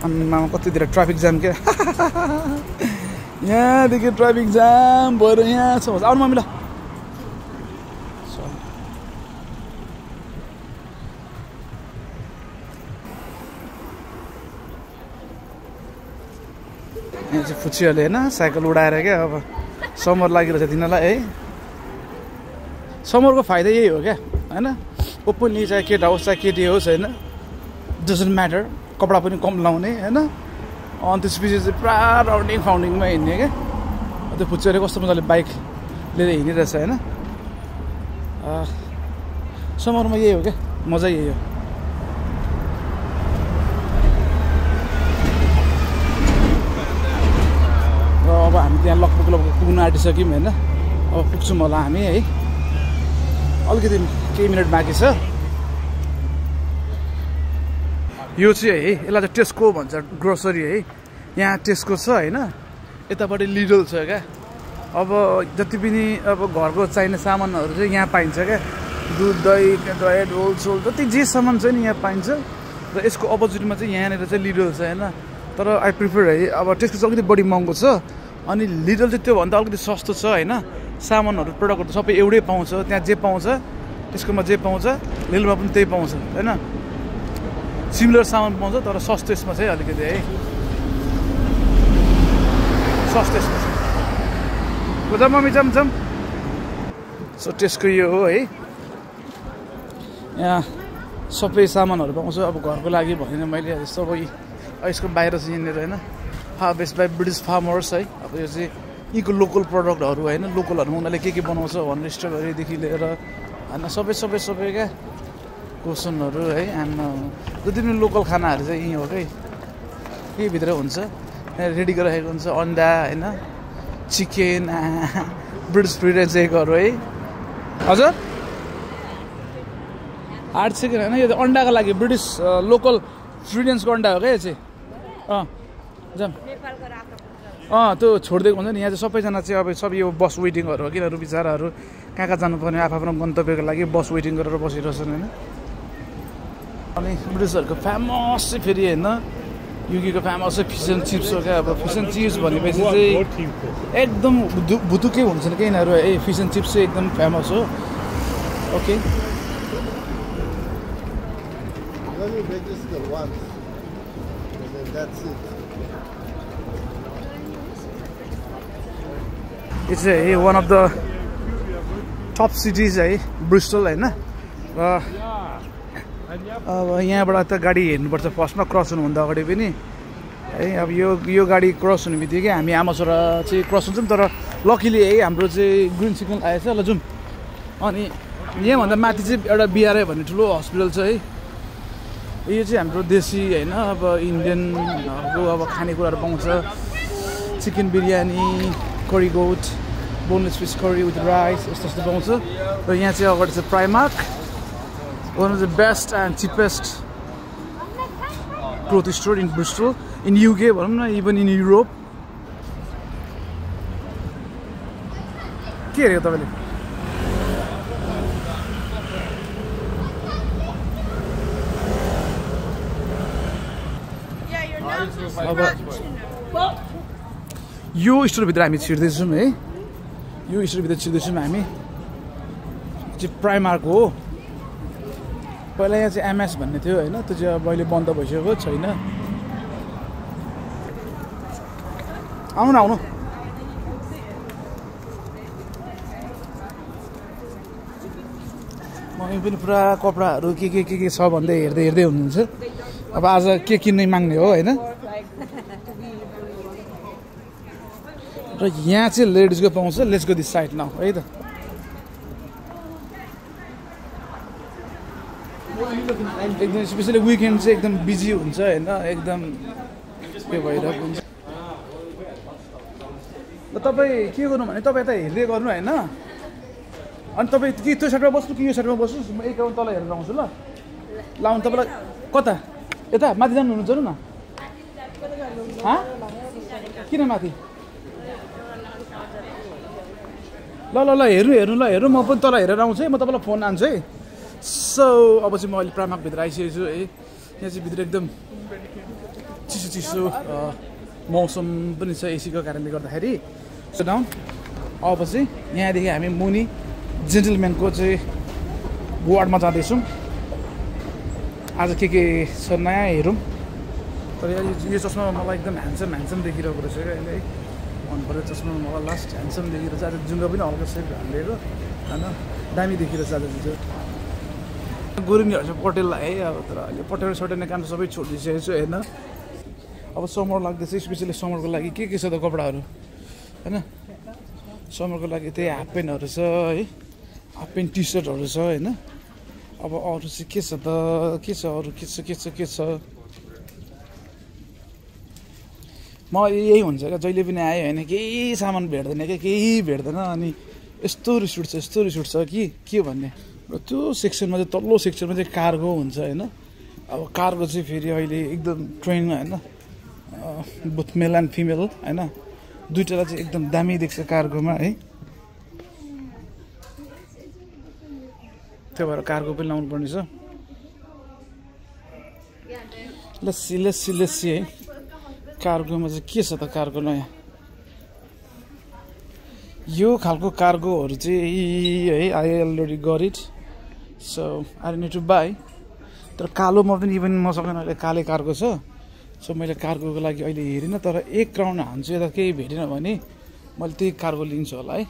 आम्मामा कतितिर ट्राफिक जाम क्या यहाँदेखि ट्राफिक जाम भएर यहाँ छ आउनु मम्मी ल यहाँ चाहिँ फुच्चीहरूले होइन साइकल उडाएर क्या अब समर लागिरहेछ तिनीहरूलाई है समरको फाइदा यही हो क्या होइन ओपनली चाहे केटा होस् चाहे केटी होस् होइन डजन्ट म्याटर कपडा पनि कम लाउने होइन अनि त्यसपछि चाहिँ पुरा राउन्डिङ फाउन्डिङमा हिँड्ने क्या त्यो फुच्चीहरूले कस्तो मजाले बाइक लिएर हिँडिरहेछ होइन समरमा यही हो क्या मजा यही हो अब हामी त्यहाँ लगभग पुग्न आँटिसक्यौँ होइन अब पुग्छौँ होला हामी है अलिकति केही मिनट बाँकी छ यो चाहिँ है यसलाई चाहिँ टेस्को भन्छ ग्रोसरी है यहाँ टेस्को छ होइन यतापट्टि लिडल छ क्या अब जति पनि अब घरको चाहिने सामानहरू चाहिँ यहाँ पाइन्छ क्या दुध दही ब्रेड रोल सोल जति जे सामान छ नि यहाँ पाइन्छ र यसको अपोजिटमा चाहिँ यहाँनिर चाहिँ लिडल छ होइन तर आई प्रिफर है अब टेस्को चाहिँ अलिकति बढी महँगो छ अनि लिडल चाहिँ त्योभन्दा अलिकति सस्तो छ होइन सामानहरू प्रडक्टहरू सबै एउटै पाउँछ त्यहाँ जे पाउँछ त्यसकोमा जे पाउँछ लिडलमा पनि त्यही पाउँछ होइन सिमिलर सामान पाउँछ तर सस्तो यसमा चाहिँ अलिकति है सस्तो यसमा चाहिँ मम्मी जमजम सो टेस्को यो हो है यहाँ सबै सामानहरू पाउँछ अब घरको लागि भने मैले सबै यसको बाहिर चाहिँ यहाँनिर होइन हार्भेस्ट बाई ब्रिटिस फार्मर्स है अब यो चाहिँ यहीँको लोकल प्रडक्टहरू होइन लोकलहरूमा उनीहरूले के बनाउँछ भनेर स्ट्रबेरीदेखि लिएर होइन सबै क्या क्वेसनहरू है आमा जति पनि लोकल खानाहरू चाहिँ यहीँ हो कि यही भित्र हुन्छ यहाँ रेडी गरिराखेको हुन्छ अन्डा होइन चिकन ब्रिटिस फ्रिडेन्स एगहरू है हजुर 8 सेकेन्ड होइन यो त अन्डाको लागि ब्रिटिस लोकल फ्रिडेन्सको अन्डा हो क्या यो चाहिँ जाम त्यो छोडिदिएको हुन्छ नि यहाँ चाहिँ सबैजना चाहिँ अब सब यो बस वेटिङहरू हो किनहरू बिचराहरू कहाँ कहाँ जानुपर्ने आफ्नो गन्तव्यको लागि बस वेटिङ गरेर बसिरहेछन् होइन अनि ब्रिटिसहरूको फेमस चाहिँ फेरि होइन युकेको फेमस चाहिँ फिस एन्ड चिप्स हो क्या अब फिस एन्ड चिप्स भनेपछि चाहिँ एकदम भुतुकै हुन्छ नि क्या यिनीहरू है फिस एन्ड चिप्स चाहिँ एकदम फेमस हो ओके यो चाहिँ one of the top cities है ब्रिस्टल होइन र अब यहाँबाट त गाडी हेर्नुपर्छ फर्स्टमा क्रस हुनुभन्दा अगाडि पनि है अब यो गाडी क्रस हुने बित्तिकै हामी आमा छोरा चाहिँ क्रस हुन्छौँ तर लकिली है हाम्रो चाहिँ ग्रिन सिग्नल आएछ ल जाउँ अनि यहाँभन्दा माथि चाहिँ एउटा बिआरआई भन्ने ठुलो हस्पिटल छ है। यो चाहिँ हाम्रो देशी होइन अब इन्डियनहरूको अब खानेकुराहरू पाउँछ। Chicken biryani, curry goat, boneless fish curry with rice यस्तो यस्तो पाउँछ। र यहाँ चाहिँ अगाडि चाहिँ Primark, one of the best and cheapest cloth store in Bristol, in UK भनौँ न, इभन इन युरोप। के हेरेको तपाईँले? अब यो स्टोरभित्र हामी छिर्दैछौँ है। यो स्टोरभित्र छिर्दैछौँ हामी। चाहिँ प्राइमार्क हो। पहिला यहाँ चाहिँ एमएस भन्ने थियो होइन, त्यो चाहिँ अब अहिले बन्द भइसकेको छैन। आउनु न आउनु। मम्मी पनि पुरा कपडाहरू के छ भन्दै हेर्दै हुनुहुन्छ। अब आज के किन्नै माग्ने हो होइन। र यहाँ चाहिँ लेडिजको पाउँछ। Let's go this side now है त। एकदम स्पेसली विकेन्ड चाहिँ एकदम बिजी हुन्छ होइन, एकदम के भइरहेको हुन्छ। र तपाईँ के गर्नु भने तपाईँ यता हेर्दै गर्नु होइन। अनि तपाईँ कि त्यो साइडमा बस्नु कि यो साइडमा बस्नु, म एक राउन्ड तल हेरेर आउँछु ल। लाउनु तपाईँलाई कता? यता माथि जानुहुन्छ न? किन माथि? ल हेर्नु ल, म पनि तल हेरेर आउँछु है। म तपाईँलाई फोन आन्छु है। सो अब चाहिँ म अहिले प्राइमार्कभित्र आइसकेको छु है। यहाँ चाहिँ भित्र एकदम चिसो मौसम पनि छ एसीको कारणले गर्दाखेरि। So down. अब चाहिँ यहाँदेखि हामी मुनि जेन्टलम्यानको चाहिँ वार्डमा जाँदैछौँ। आज के छ नयाँ हेरौँ। तर यो चस्मा मलाई एकदम ह्यान्डसम देखिरहेको रहेछ क्या अहिले है। मन पऱ्यो चस्मा मलाई, लास्ट ह्यान्डसम देखिरहेछ। आज जुङ्गा पनि हल्का सेप हालिदिएको होइन, दामी देखिरहेछ आज चाहिँ। गुरुङहरू चाहिँ पटेललाई है अब, तर अहिले पटेल सटेल्ने काम सबै छोडिसकेको छु होइन। अब समर लाग्दैछ, स्पेसली समरको लागि के छ त कपडाहरू होइन। समरको लागि त्यही हाफ पेन्टहरू छ है, हाफ पेन्ट टी सर्टहरू छ होइन। अब अरू चाहिँ के छ त, अरू के छ म यही हुन्छ क्या, जहिले पनि आयो होइन केही सामान भेट्दैन क्या, केही भेट्दैन। अनि यस्तो रिस उठ्छ कि के भन्ने। र त्यो सेक्सनमा चाहिँ तल्लो सेक्सनमा चाहिँ कार्गो हुन्छ होइन। अब कार्गो चाहिँ फेरि अहिले एकदम ट्रेन्ड होइन, बोथ मेल एन्ड फिमेल होइन, दुइटालाई चाहिँ एकदम दामी देख्छ कार्गोमा है। त्यो भएर कार्गो पनि लाउनु पर्ने छ। लस्सी है। कार्गोमा चाहिँ के छ त कार्गो नयाँ? यो खालको कार्गोहरू चाहिँ है I already got it, so I need to buy. तर कालोमा पनि इभन मसँग अहिले काले कार्गो छ। सो मैले कार्गोको लागि अहिले हेरिनँ, तर एक राउन्ड हान्छु यता केही भेटेन भने मैले त्यही कार्गो लिन्छु होला है।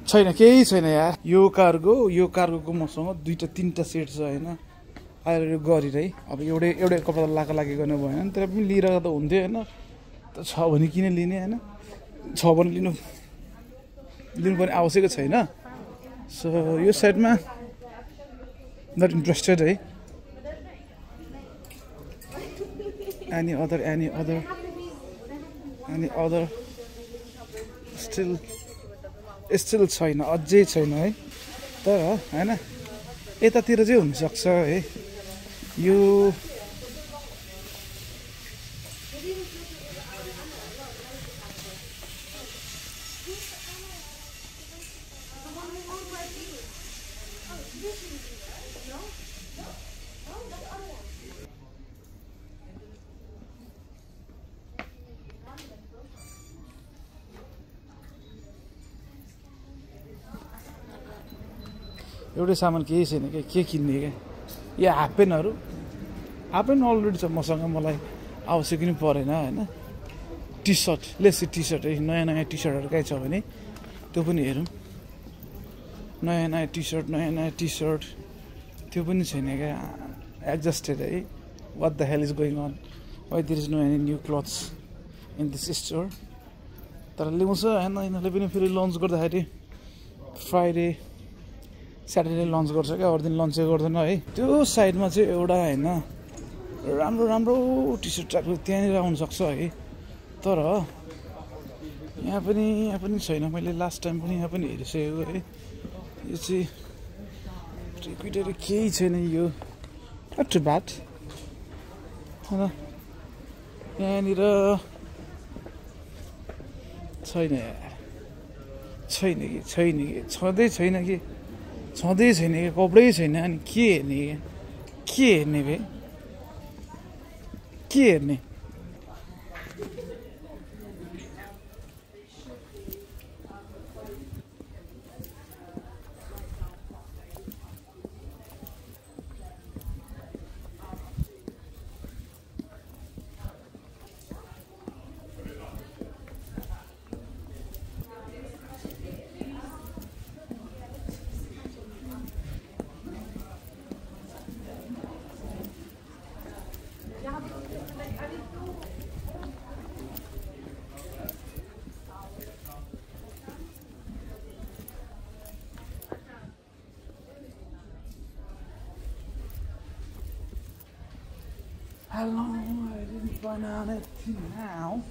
छैन, केही छैन यार। यो कार्गोको मसँग 2-3टा सेट छ होइन। अहिले गरेर है। अब एउटै कपडा लाएको लागि गर्नु भएन, तर पनि लिइरहेको त हुन्थ्यो होइन। त छ भने किन लिने होइन, छ भने लिनुपर्ने आवश्यक छैन। सो यो साइडमा नट इन्ट्रेस्टेड है। any other still छैन, अझै छैन है। तर होइन यतातिर चाहिँ हुनसक्छ है। यो एउटै सामान केही छैन क्या, के किन्ने क्या। यो हाफ पेन्ट अलरेडी छ मसँग, मलाई आवश्यक पनि परेन होइन। T shirt, lacy T shirt है, नयाँ टी सर्टहरू कहीँ छ भने त्यो पनि हेरौँ। नयाँ टी सर्ट त्यो पनि छैन क्या, एडजस्टेड है। What the hell is going on, why there is no any new clothes in this store. तर ल्याउँछ होइन, यिनीहरूले पनि फेरि लन्च गर्दाखेरि फ्राइडे स्याटरडे लन्च गर्छ क्या, अरू दिन लन्च चाहिँ गर्दैन है। त्यो साइडमा चाहिँ एउटा होइन राम्रो राम्रो टी सर्ट ट्र्याकहरू त्यहाँनिर आउनुसक्छ है। तर यहाँ पनि छैन। मैले लास्ट टाइम पनि यहाँ पनि हेरिसकेको है। यो चाहिँ ट्रिक्विटहरू केही छैन, यो नट टु ब्याड होइन। यहाँनिर छैन कि छँदै छैन कि कपडै छैन। अनि के हेर्ने बे, के हेर्ने? How long I didn't find out it now.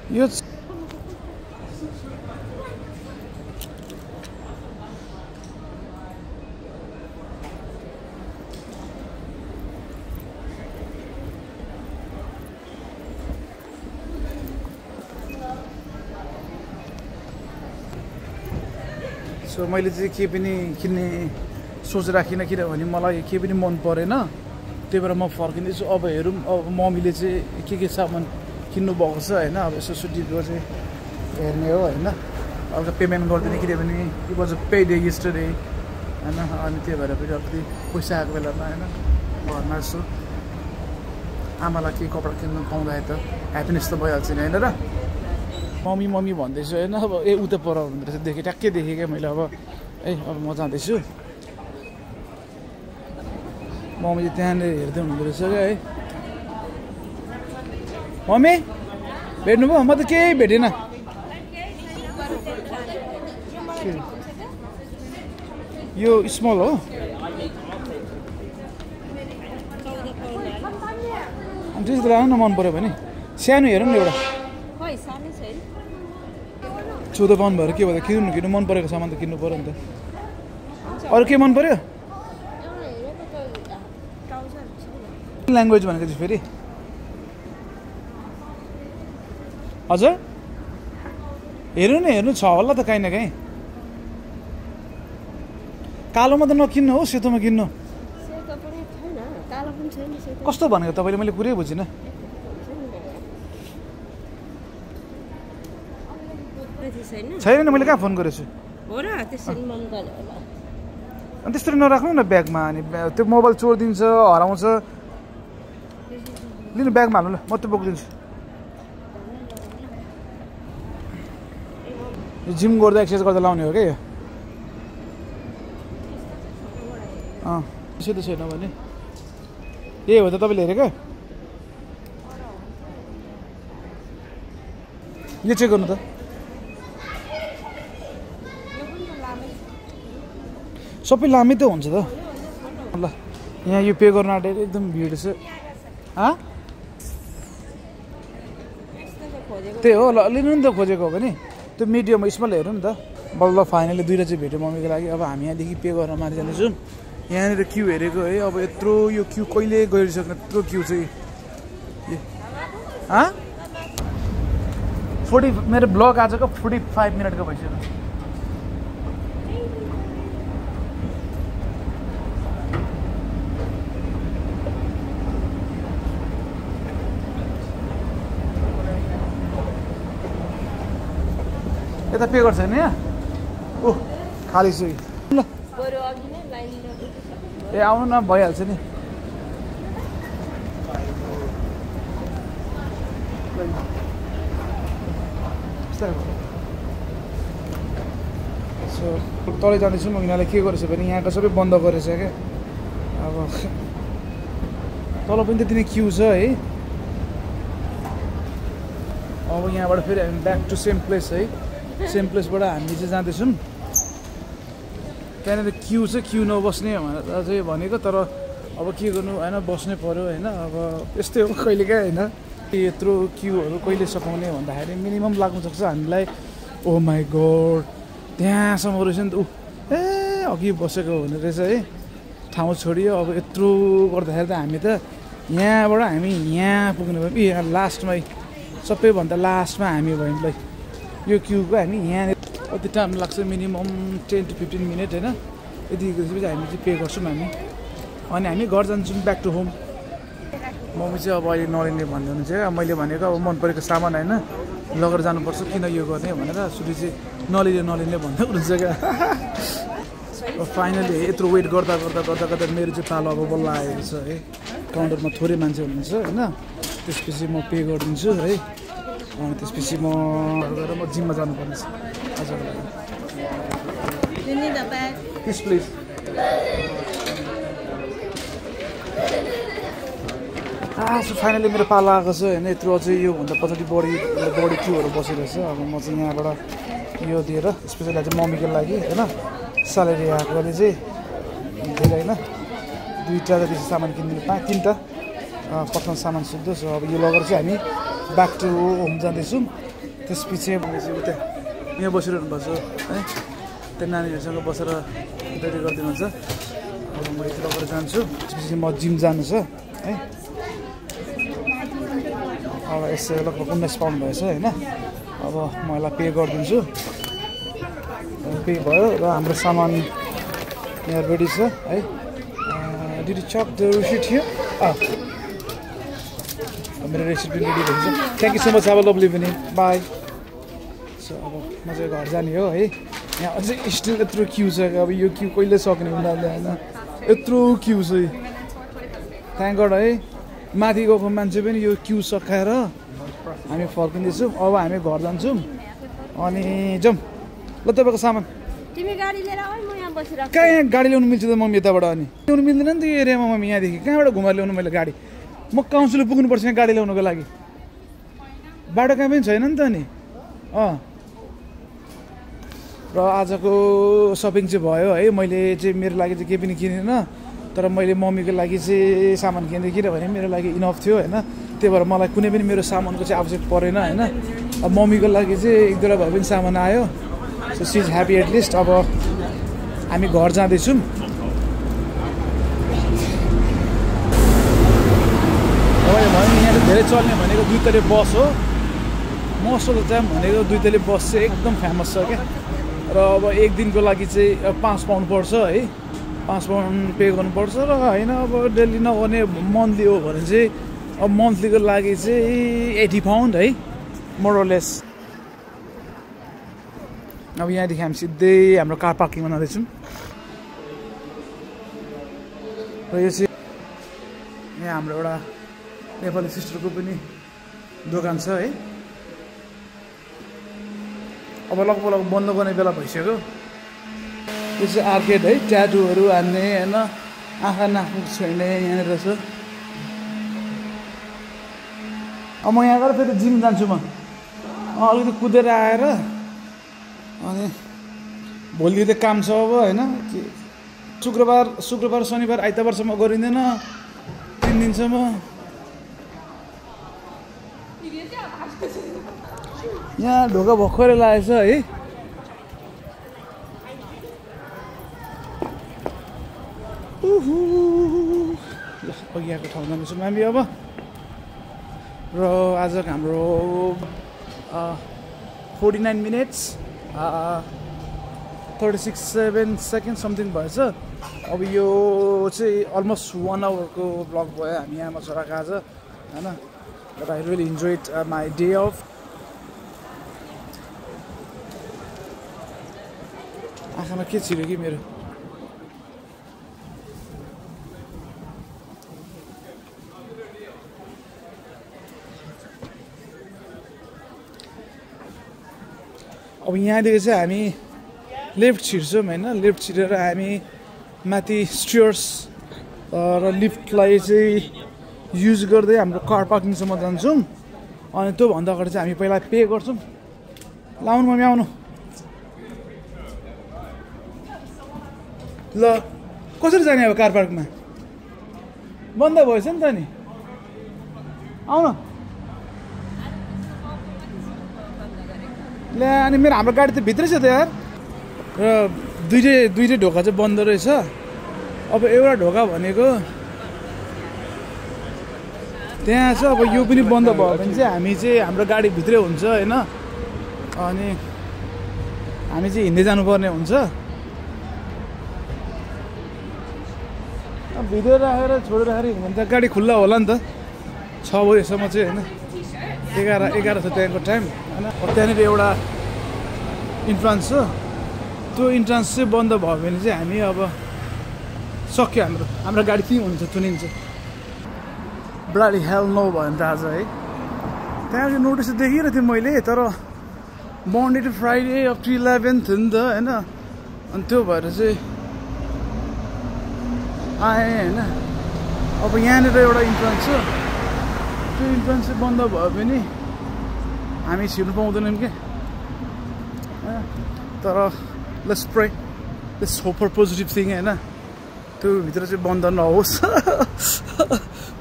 Yes. So मैले चाहिँ के पनि किन्ने सोच राखिनँ किनभने मलाई के पनि मन परेन। त्यही भएर म फर्किँदैछु। अब हेरौँ अब मम्मीले चाहिँ के सामान किन्नु भएको छ होइन। अब यसो सुटिको चाहिँ हेर्ने हो होइन। अब पेमेन्ट गरिदिने किनभने it was pay day yesterday होइन। अनि त्यही भएर फेरि अलिकति पैसा आएको बेलामा होइन घरमा यसो आमालाई केही कपडा किन्नु पाउँदा त ह्याप्पिनेस त भइहाल्छ नि होइन र। मम्मी भन्दैछु होइन। अब ऊ त पर हुँदो रहेछ ट्याक्कै देखेँ क्या मैले। अब अब म जाँदैछु। मम्मी चाहिँ त्यहाँनिर हेर्दै हुँदो रहेछ क्या है। मम्मी भेट्नुभयो? म त केही भेटिनँ। यो स्मल हो? अनि त्यस्तो राम्रो मन पऱ्यो भने सानो हेरौँ न एउटा। 14 पाउन्ड भएर के भयो? किन्नु मन परेको सामान त किन्नु पऱ्यो नि त। अरू के मन पऱ्यो? ल्याङ्ग्वेज भनेको चाहिँ फेरि हजुर हेर्नु छ होला त काहीँ न काहीँ। कालोमा त नकिन्नु हो, सेतोमा किन्नु। कस्तो भनेको तपाईँले? मैले पुरै बुझिनँ। छैन नि, मैले कहाँ फोन गरेछु? अनि त्यसरी नराख्नु न ब्यागमा। अनि त्यो मोबाइल चोरिदिन्छ, हराउँछ। लिनु ब्यागमा हाल्नु ल, म त्यो बोकिदिन्छु। जिम गर्दा एक्सर्साइज गर्दा लाउने हो क्या यो। त्यसै त छैन भने ए हो त तपाईँले हेरेको? यो चेक गर्नु त। सबै लामै त हुन्छ त। ल यहाँ यो पे गर्न आँटेर एकदम भिड छ। त्यही हो ल, लिनु नि त खोजेको हो भने। त्यो मिडियम स्मल हेरौँ नि त। बल्ल फाइनली दुईवटा चाहिँ भेट्यो मम्मीको लागि। अब हामी यहाँदेखि पे गर्न माथि जानेछौँ। यहाँनिर क्यु हेरेको है। अब यत्रो यो क्यु कहिले गइसक्ने यत्रो क्यु चाहिँ 40 मेरो ब्लग आजको 45 मिनटको भइसक्यो। यता पे गर्छ नि यहाँ? ओ खाली छु ल। ए आउनु न भइहाल्छ नि सो तलै जाँदैछु म यिनीहरूले के गरेछ भने यहाँको सबै बन्द गरेछ क्या अब तल पनि त्यति नै क्यु छ है अब यहाँबाट फेरि हामी ब्याक टु सेम प्लेस है सेम प्लेसबाट हामी चाहिँ जाँदैछौँ त्यहाँनिर क्यु छ क्यु नबस्ने भनेर चाहिँ भनेको तर अब के गर्नु होइन बस्नै पऱ्यो होइन अब यस्तै हो कहिलेकाहीँ होइन यत्रो क्युहरू कहिले सघाउने भन्दाखेरि मिनिमम लाग्नु सक्छ हामीलाई ओ माई गड त्यहाँसम्म रहेछ नि त ए अघि बसेको हुने रहेछ है ठाउँ छोडियो अब यत्रो गर्दाखेरि त हामी त यहाँबाट हामी यहाँ पुग्ने भयौँ यहाँ लास्टमै सबैभन्दा लास्टमा हामी भयौँ ल यो क्युको हामी यहाँ कति टाइम लाग्छ मिनिमम 10 to 15 मिनट होइन यति गरेपछि हामी चाहिँ पे गर्छौँ हामी अनि हामी घर जान्छौँ ब्याक टु होम मम्मी चाहिँ अब अहिले नलिने भन्दै हुनुहुन्छ क्या मैले भनेको अब मन परेको सामान होइन लगेर जानुपर्छ किन यो गर्ने भनेर सुरु चाहिँ नलिने भन्दै हुनुहुन्छ क्या फाइनली यत्रो वेट गर्दा मेरो चाहिँ पालो अब बल्ल आएको छ है काउन्टरमा थोरै मान्छे हुनुहुन्छ होइन त्यसपछि म पे गरिदिन्छु है अनि त्यसपछि म गएर म जिममा जानुपर्ने छ हजुर प्लिज प्लिज सो फाइनली मेरो पालो आएको छ होइन यत्रो चाहिँ योभन्दा पछाडि बडी क्युहरू बसिरहेछ अब म चाहिँ यहाँबाट यो दिएर स्पेसली चाहिँ मम्मीको लागि होइन स्यालेरी आएकोले चाहिँ धेरै होइन 2टा जति सामान किनिदिनु पाएँ 3टा पक्का सामान सुक्दो सो अब यो लगेर चाहिँ हामी ब्याक टु होम जाँदैछौँ त्यसपछि उता यहाँ बसिरहनु भएको छ है त्यो नानीहरूसँग बसेर रेडी गरिदिनुहुन्छ अब म यति लगेर जान्छु त्यसपछि म जिम जानु छ है अब यसो लगभग 19 पाउन्ड भएछ होइन अब म यसलाई पे गरिदिन्छु पे भयो र हाम्रो सामान यहाँ रेडी छ है did you check the receipt here मेरो रेसिट पनि रेडी भइन्छ थ्याङ्क यू सो मच अब लभली इभिनिङ बाई सो अब म चाहिँ घर जाने हो है यहाँ अझै स्टिल यत्रो क्यु छ अब यो क्यु कहिले सक्ने उनीहरूले होइन यत्रो क्यु छ थ्याङ्क गड है माथि गएको मान्छे पनि यो क्यु सकाएर हामी फर्किँदैछौँ अब हामी घर जान्छौँ अनि जाउँ ल तपाईँको सामान तिमी गाडी लिएर आऊ म यहाँ बसिरहेको कहाँ यहाँ गाडी ल्याउनु मिल्छ त मम्मी यताबाट अनि ल्याउनु मिल्दैन नि त यो एरियामा मम्मी यहाँदेखि कहाँबाट घुमाएर ल्याउनु मैले गाडी म काउन्सिल पुग्नुपर्छ यहाँ गाडी ल्याउनुको लागि बाटो कहाँ पनि छैन नि त नि र आजको सपिङ चाहिँ भयो है मैले चाहिँ मेरो लागि चाहिँ केही पनि किनेन तर मैले मम्मीको लागि चाहिँ सामान किनेँ किनभने मेरो लागि इनफ थियो होइन त्यही भएर मलाई कुनै पनि मेरो सामानको चाहिँ आवश्यक परेन होइन अब मम्मीको लागि चाहिँ 1-2 भए पनि सामान आयो so she is happy at least अब हामी घर जाँदैछौँ भने यहाँ धेरै चल्ने भनेको 2 तले बस हो मोस्ट अफ द टाइम भनेको 2 तले बस चाहिँ एकदम फेमस छ क्या र अब एक दिनको लागि चाहिँ 5 पाउन्ड पर्छ है 5 पाउन्ड पे गर्नुपर्छ र होइन अब डेली नगर्ने मन्थली हो भने चाहिँ अब मन्थलीको लागि चाहिँ 80 पाउन्ड है मोरलेस अब यहाँदेखि हामी सिधै हाम्रो कार पार्किङमा जाँदैछौँ र यो चाहिँ यहाँ हाम्रो एउटा नेपाली सिस्टरको पनि दोकान छ है अब लगभग बन्द गर्ने बेला भइसक्यो यो चाहिँ आर्केड है ट्याटुहरू हान्ने होइन आँखा नाख्नु छोड्ने यहाँनिर छ अब म यहाँ गएर फेरि जिम जान्छु म अलिकति कुदेर आएर अनि भोलि त काम छ अब होइन शुक्रबार शनिबार आइतबारसम्म गरिँदैन 3 दिनसम्म यहाँ ढोका भर्खरै लागेछ है अघि आएको ठाउँ जाँदैछौँ हामी अब र आजको हाम्रो 49 मिनट्स 36-7 सेकेन्ड समथिङ भएछ अब यो चाहिँ अलमोस्ट 1 आवरको ब्लग भयो हामी आमा छोराको आज होइन but I really enjoyed my day of आँखामा के छिर्यो कि मेरो अब यहाँदेखि चाहिँ हामी लेफ्ट छिर्छौँ होइन लेफ्ट छिरेर हामी माथि स्टेयर्स र लिफ्टलाई चाहिँ युज गर्दै हाम्रो कार पार्किङसम्म जान्छौँ अनि त्योभन्दा अगाडि चाहिँ हामी पहिला पे गर्छौँ लाउनु मम्मी आउनु ल कसरी जाने अब कार पार्कमा बन्द भएछ नि त नि आउन ल अनि मेरो हाम्रो गाडी त भित्रै छ त यार र दुईटै ढोका चाहिँ बन्द रहेछ अब एउटा ढोका भनेको त्यहाँ छ अब यो पनि बन्द भयो भने चाहिँ हामी चाहिँ हाम्रो गाडी भित्रै हुन्छ होइन अनि हामी चाहिँ हिँड्दै जानुपर्ने हुन्छ भित्र राखेर छोडेर राखेर हिँड्यो भने त गाडी खुल्ला होला नि त 6 बजेसम्म चाहिँ होइन 11 छ त्यहाँको टाइम होइन त्यहाँनिर एउटा इन्ट्रान्स छ त्यो इन्ट्रान्स चाहिँ बन्द भयो भने चाहिँ हामी अब सक्यो हाम्रो गाडी त्यहीँ हुन्छ थुनिन्छ ब्लडी हेल नो भयो नि त आज है त्यहाँ नोटिस देखिरहेको थिएँ मैले तर Monday to Friday up to 11 थियो नि त होइन अनि त्यो भएर चाहिँ आएँ होइन अब यहाँनिर एउटा इन्ट्रान्स छ त्यो इन्ट्रान्स चाहिँ बन्द भयो भने हामी छिर्नु पाउँदैनौँ क्या तर let's pray let's hope for positive thing होइन त्यो भित्र चाहिँ बन्द नहोस्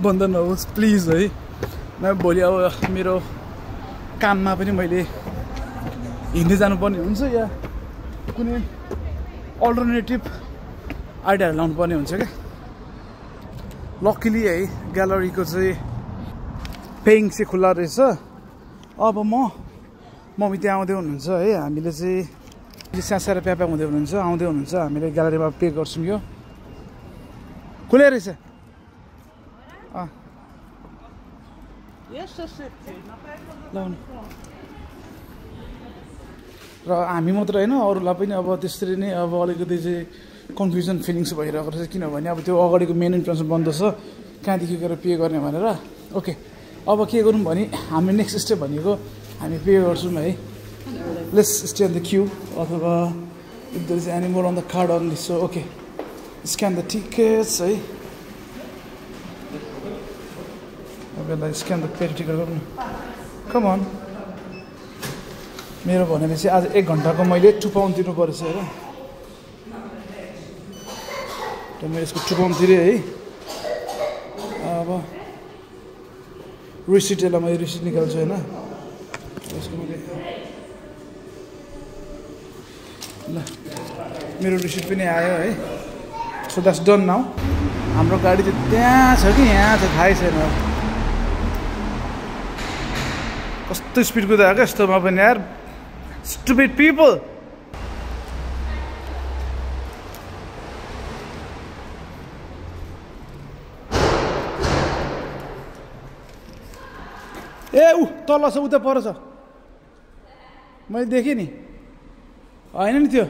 बन्द नहोस् प्लिज है न भोलि अब मेरो काममा पनि मैले हिँड्दै जानुपर्ने हुन्छ या कुनै अल्टरनेटिभ आइडियाहरू लाउनु पर्ने हुन्छ क्या लकिली है ग्यालरीको चाहिँ पेइङ चाहिँ खुल्ला रहेछ अब मम्मी त्यहाँ आउँदै हुनुहुन्छ है हामीले चाहिँ स्यासाएर प्यापा हुँदै हुनुहुन्छ आउँदै हुनुहुन्छ हामीले ग्यालरीमा पे गर्छौँ यो खुले रहेछ र हामी मात्र होइन अरूलाई पनि अब त्यसरी नै अब अलिकति चाहिँ कन्फ्युजन फिलिङ्स भइरहेको रहेछ किनभने अब त्यो अगाडिको मेन इन्ट्रान्स बन्द छ कहाँदेखि गएर पे गर्ने भनेर ओके अब के गरौँ भने हामी नेक्स्ट स्टेप भनेको हामी पे गर्छौँ है let's stay on the queue अथवा if there is any more on the card on this so okay scan the tickets है अब यसलाई स्क्यान द पेड टिकट गर्नु कम अन मेरो भनेपछि आज 1 घन्टाको मैले 2 पाउन्ड तिर्नु परेछ होइन त मैले यसको 2 पाउन्ड तिरेँ है अब रिसिट यसलाई मैले रिसिट निकाल्छु होइन यसको मैले ल मेरो रिसिट पनि आयो है सो द्याट्स डन नाउ हाम्रो गाडी चाहिँ त्यहाँ छ कि यहाँ छ थाहै छैन कस्तो स्पिड कुदाएको यस्तोमा पनि यार stupid people ए तल छ उता पर छ मैले देखेँ नि होइन नि त्यो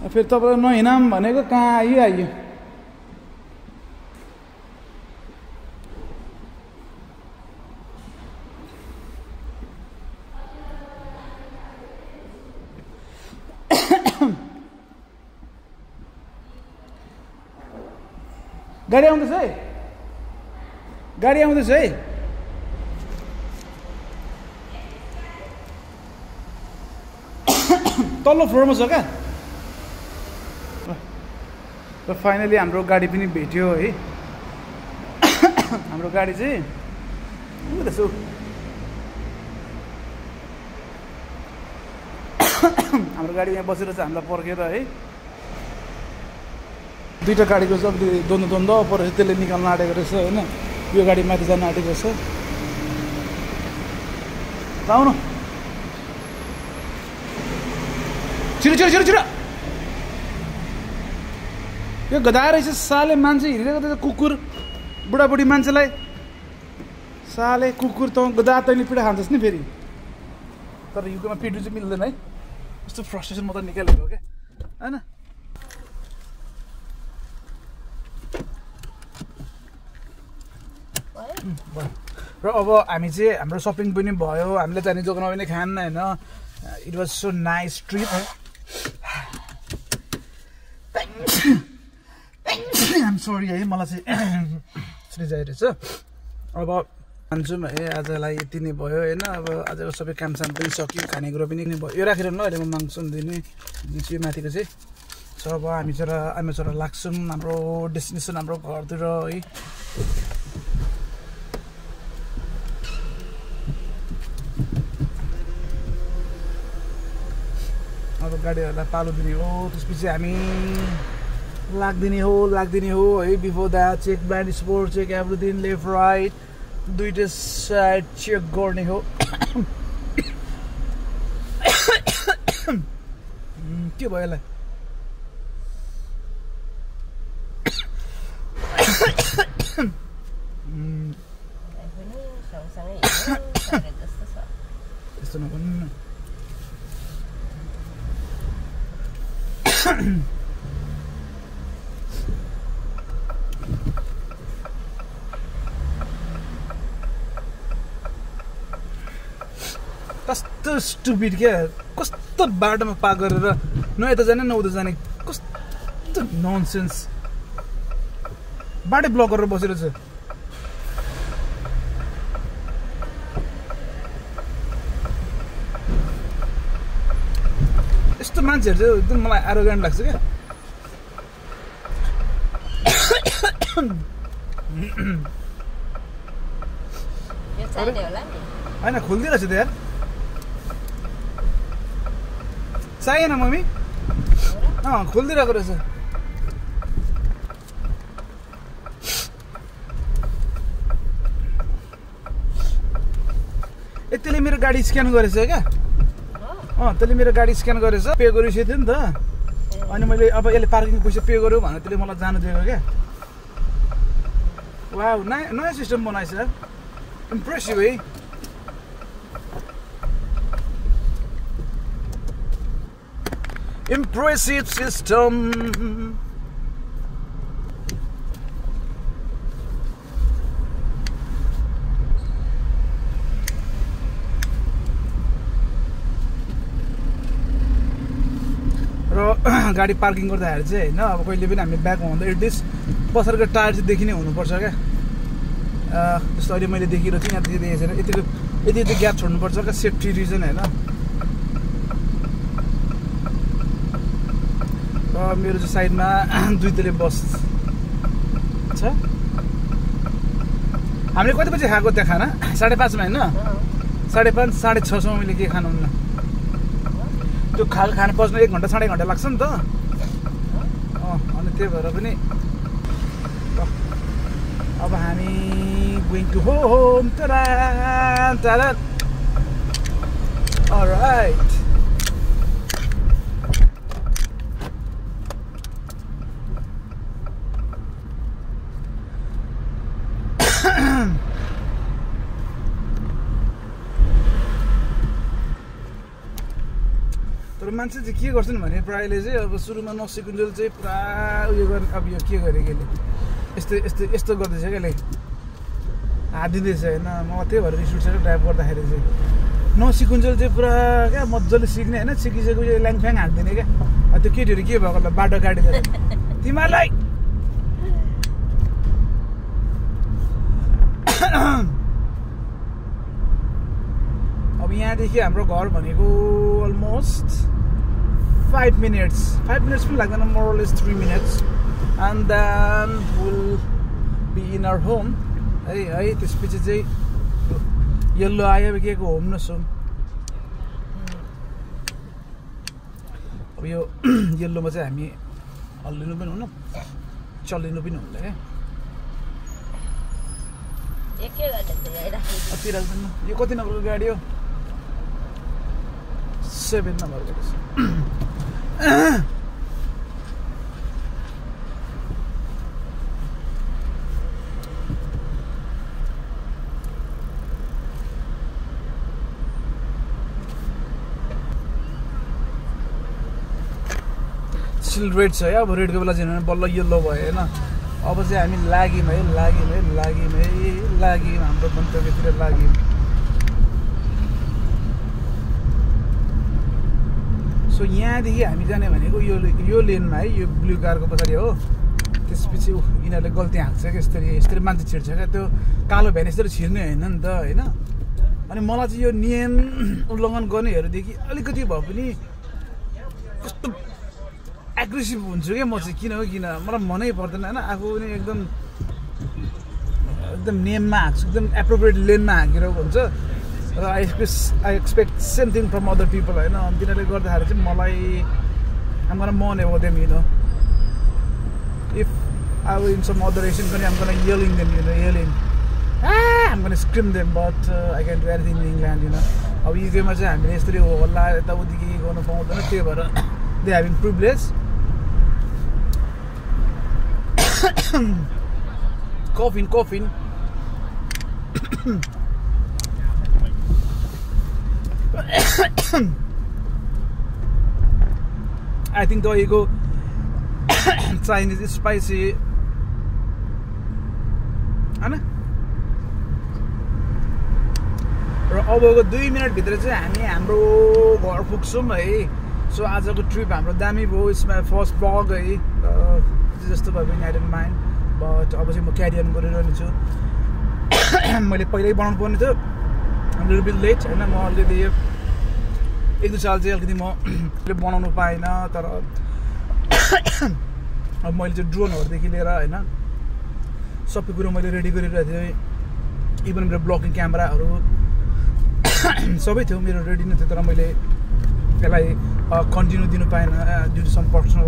फेरि तपाईँलाई नहिँडाम भनेको कहाँ आइयो गाडी आउँदैछ है तल्लो फ्लोरमा छ क्या र फाइनली हाम्रो गाडी पनि भेट्यो है हाम्रो गाडी चाहिँ हाम्रो गाडी यहाँ बसेर चाहिँ हामीलाई पर्खेर है दुईवटा गाडीको चाहिँ द्वन्द्व पर त्यसले निकाल्न आँटेको रहेछ होइन यो गाडी माथि जान आँटेको रहेछ आउनु छिटो यो गधा रहेछ साले मान्छे हिँडिरहेको त कुकुर बुढाबुढी मान्छेलाई साले कुकुर त गधा तैँले पिडा खान्छस् नि फेरि तर युकेमा पिट्नु चाहिँ मिल्दैन है यस्तो फ्रस्ट्रेसन म त निकालेको हो क्या होइन र अब हामी चाहिँ हाम्रो सपिङ पनि भयो हामीले चाहिने जोगाउन पनि खान्न होइन it was so nice trip I'm sorry है मलाई चाहिँ सृजाइरहेछ अब भन्छौँ है आजलाई यति नै भयो होइन अब आजको सबै कामसाम पनि सक्यो खानेकुरो पनि भयो यो राखेर ल अहिले म माग्छु दिने दिन्छु यो माथिको चाहिँ सो अब हामी चरा लाग्छौँ हाम्रो डेस्टिनेसन हाम्रो घरतिर है अब गाडीहरूलाई पालो दिने हो त्यसपछि हामी लाग्दिने हो है before that check blind spot check everything left right दुईटै साइड चेक गर्ने हो के भयो यसलाई यस्तो नभन्नु कस्तो स्टुपिड क्या कस्तो बाटोमा पार्क गरेर न यता जाने न उता जाने कस्तो ननसेन्स बाटो ब्लक गरेर बसेर छ यस्तो मान्छेहरू चाहिँ एकदम मलाई एरोगेन्ट लाग्छ क्या होइन खोलिदिइरहेछ त यार चाहिएन मम्मी खोलिदिइरहेको रहेछ त्यसले मेरो गाडी स्क्यान गरेछ क्या त्यसले मेरो गाडी स्क्यान गरेछ पे गरिसकेको थियो नि त अनि मैले अब यसले पार्किङ पैसा पे गर्यो भनेर त्यसले मलाई जानु दिएको क्या वाउ नयाँ सिस्टम बनाएछ इम्प्रेसिभ है Impressive system. र गाडी पार्किङ गर्दाखेरि चाहिँ होइन अब कहिले पनि हामी ब्याकमा हुँदा एटलिस्ट पछाडिको टायर चाहिँ देखिने हुनुपर्छ क्या जस्तो अहिले मैले देखिरहेको थिएँ यहाँ त्यति देखेको छैन यति ग्याप छोड्नुपर्छ क्या सेफ्टी रिजन होइन मेरो चाहिँ साइडमा दुई तले बस छ हामीले कति बजी खाएको त्यहाँ खाना 5:30मा होइन 5:30 6:30सम्म मैले के खानुहुन्न त्यो खाना पस्न 1 घन्टा 1.5 घन्टा लाग्छ नि त अनि त्यही भएर पनि अब हामी गोइङ टु होम अलराइट तर मान्छे चाहिँ के गर्छन् भने प्रायले चाहिँ अब सुरुमा नसिकुन्जेल चाहिँ पुरा उयो गर्ने अब यो के गरे के यस्तो गर्दैछ क्या यसले हात दिँदैछ होइन म त्यही भएर रिस उठ्छ ड्राइभ गर्दाखेरि चाहिँ नसिकुन्जेल चाहिँ पुरा क्या मजाले सिक्ने होइन सिकिसकेपछि ल्याङफ्याङ हानिदिने क्या त्यो केटीहरू के भएको होला बाटो काटिदिएर तिमीहरूलाई अब यहाँदेखि हाम्रो घर भनेको अलमोस्ट 5 minutes पनि लाग्दैन more or less 3 minutes and then we'll be in our home है त्यसपछि चाहिँ येल्लो आयो के को होम न सोम अब यो येल्लोमा चाहिँ हामी हल्लिनु पनि हुन्न चलिनु पनि हुन्न क्या यो कति नम्बरको गाडी हो 7 नम्बरको रहेछ स्टिल रेड छ अब रेडको बेला चाहिँ बल्ल येल्लो भयो होइन अब चाहिँ हामी लाग्यौँ हाम्रो गन्तव्यतिर लाग्यौँ। सो यहाँदेखि हामी जाने भनेको यो लेनमा है, यो ब्लू कारको पछाडि हो। त्यसपछि यिनीहरूले गल्ती हाँक्छ क्या, यसरी मान्छे छिर्छ क्या, त्यो कालो भ्यान यसरी छिर्ने होइन नि त होइन। अनि मलाई चाहिँ यो नियम उल्लङ्घन गर्नेहरूदेखि अलिकति भए पनि कस्तो एग्रेसिभ हुन्छु क्या म चाहिँ, किन मलाई मनै पर्दैन होइन। आफू पनि एकदम नियममा हाँक्छु, एकदम एप्रोप्रिएट लेनमा हाँकिरहेको हुन्छ र I expect same thing from other people होइन। अनि तिनीहरूले गर्दाखेरि चाहिँ मलाई I'm gonna mourn about them, you know. If I were in some other Asian country, I'm gonna yelling them, you know, yelling. I'm gonna scream them, but I can't do anything in England, you know. अब युकेमा चाहिँ हामीले यसरी होला यताउति गर्न पाउँदैन, त्यही भएर they having privilege. Coughing. I think though you go Chinese is spicy. Ana? र अबको 2 मिनेट भित्र चाहिँ हामी हाम्रो घर पुग्छौँ है। सो आजको ट्रिप हाम्रो दामी भयो। यसमा फर्स्ट ब्लग है, जस्तो भयो भने आई डोन्ट माइन्ड, बट अब चाहिँ म क्यारी अन गरिरहने छु। मैले पहिल्यै बनाउनु पर्ने थियो, लिटल बिट लेट हैन। म अलरेडी 1-2 साल चाहिँ अलिकति म बनाउनु पाएन, तर अब मैले चाहिँ ड्रोनहरुदेखि लिएर हैन सबै कुरो मैले रेडी गरिरहेको थिएँ। इभन मेरो ब्लगिङ क्यामेराहरु सबै थियो मेरो रेडी नै थियो, तर मैले त्यसलाई कन्टिन्यू दिनु पाएन due to some personal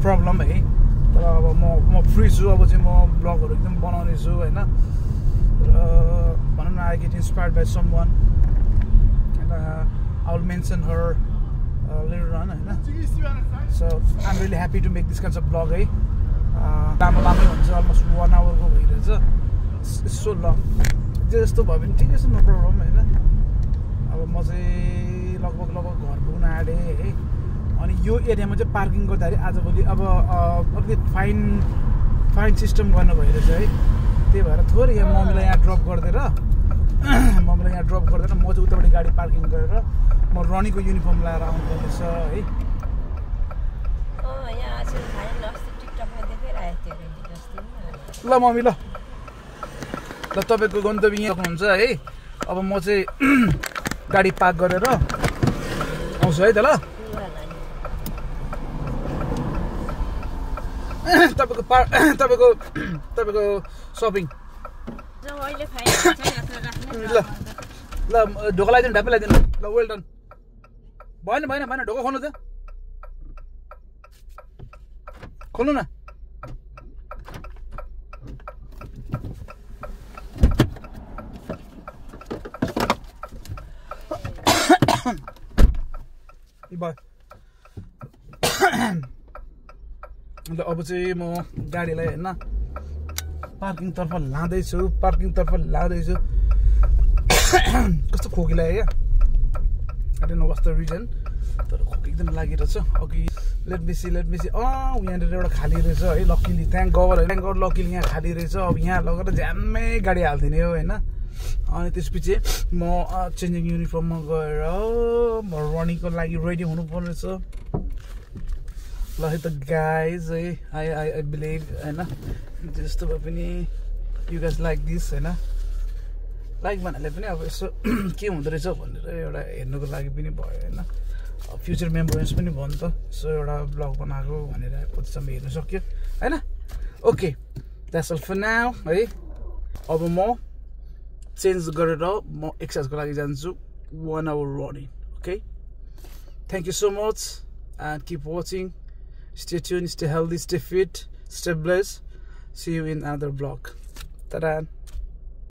problem है। तर अब म फ्री छु, अब चाहिँ म ब्लगहरु एकदम बनाउने छु हैन। भनौँ न I get inspired by someone and I will mention her later on, so I'm really happy to make this kind of vlog. लामो हुन्छ, almost 1 hour को भइरहेछ। It's so long. जस्तो भयो भने ठिकै छ, नो प्रब्लम हैन। अब म चाहिँ लगभग घर पुग्न आँटे है। अनि यो एरियामा चाहिँ पार्किङ गर्दाखेरि आजभोलि अब अलिकति फाइन सिस्टम गर्न भइरहेछ है। त्यही भएर थोरै यहाँ मम्मीलाई यहाँ ड्रप गरिदिएर म चाहिँ उताबाट गाडी पार्किङ गरेर म रनीको युनिफर्म लगाएर आउनुपर्नेछ है। ल मम्मी ल तपाईँको गन्तव्य यहाँ हुनुहुन्छ है। अब म चाहिँ गाडी पार्क गरेर आउँछु है त ल। तपाईँको सपिङ ल ढोका लगाइदिनु, ढापै लगाइदिनु ल। Well done. भएन ढोका खोल्नु त, खोल्नु न। अन्त अब चाहिँ म गाडीलाई होइन पार्किङतर्फ लाँदैछु। कस्तो खोकी लाग्यो क्या, I don't know what's the reason, तर खोकी एकदम लागिरहेछ। अघि लेट मी सी यहाँनिर एउटा खाली रहेछ है। लकिली थ्याङ्क गड लकिली यहाँ खाली रहेछ। अब यहाँ लगेर झ्याम्मै गाडी हालिदिने हो होइन। अनि त्यसपछि म चेन्जिङ युनिफर्ममा गएर म रनिङको लागि रेडी हुनुपर्ने छ ल है त गाइज है। आई बिलिभ होइन जस्तो भए पनि यु गाइज लाइक दिस होइन। लाइक भन्नाले पनि अब यसो के हुँदो रहेछ भनेर एउटा हेर्नुको लागि पनि भयो होइन। फ्युचर मेमोरिज पनि भयो नि त, यसो एउटा ब्लग बनाएको भनेर कतिसम्म हेर्नु सक्यो होइन। Okay that's all for now है। अब म चेन्ज गरेर म एक्सर्साइजको लागि जान्छु 1 hour running. Okay thank you so much and keep watching. Stay tuned, stay healthy, stay fit, stay blessed. See you in another vlog. Ta-da!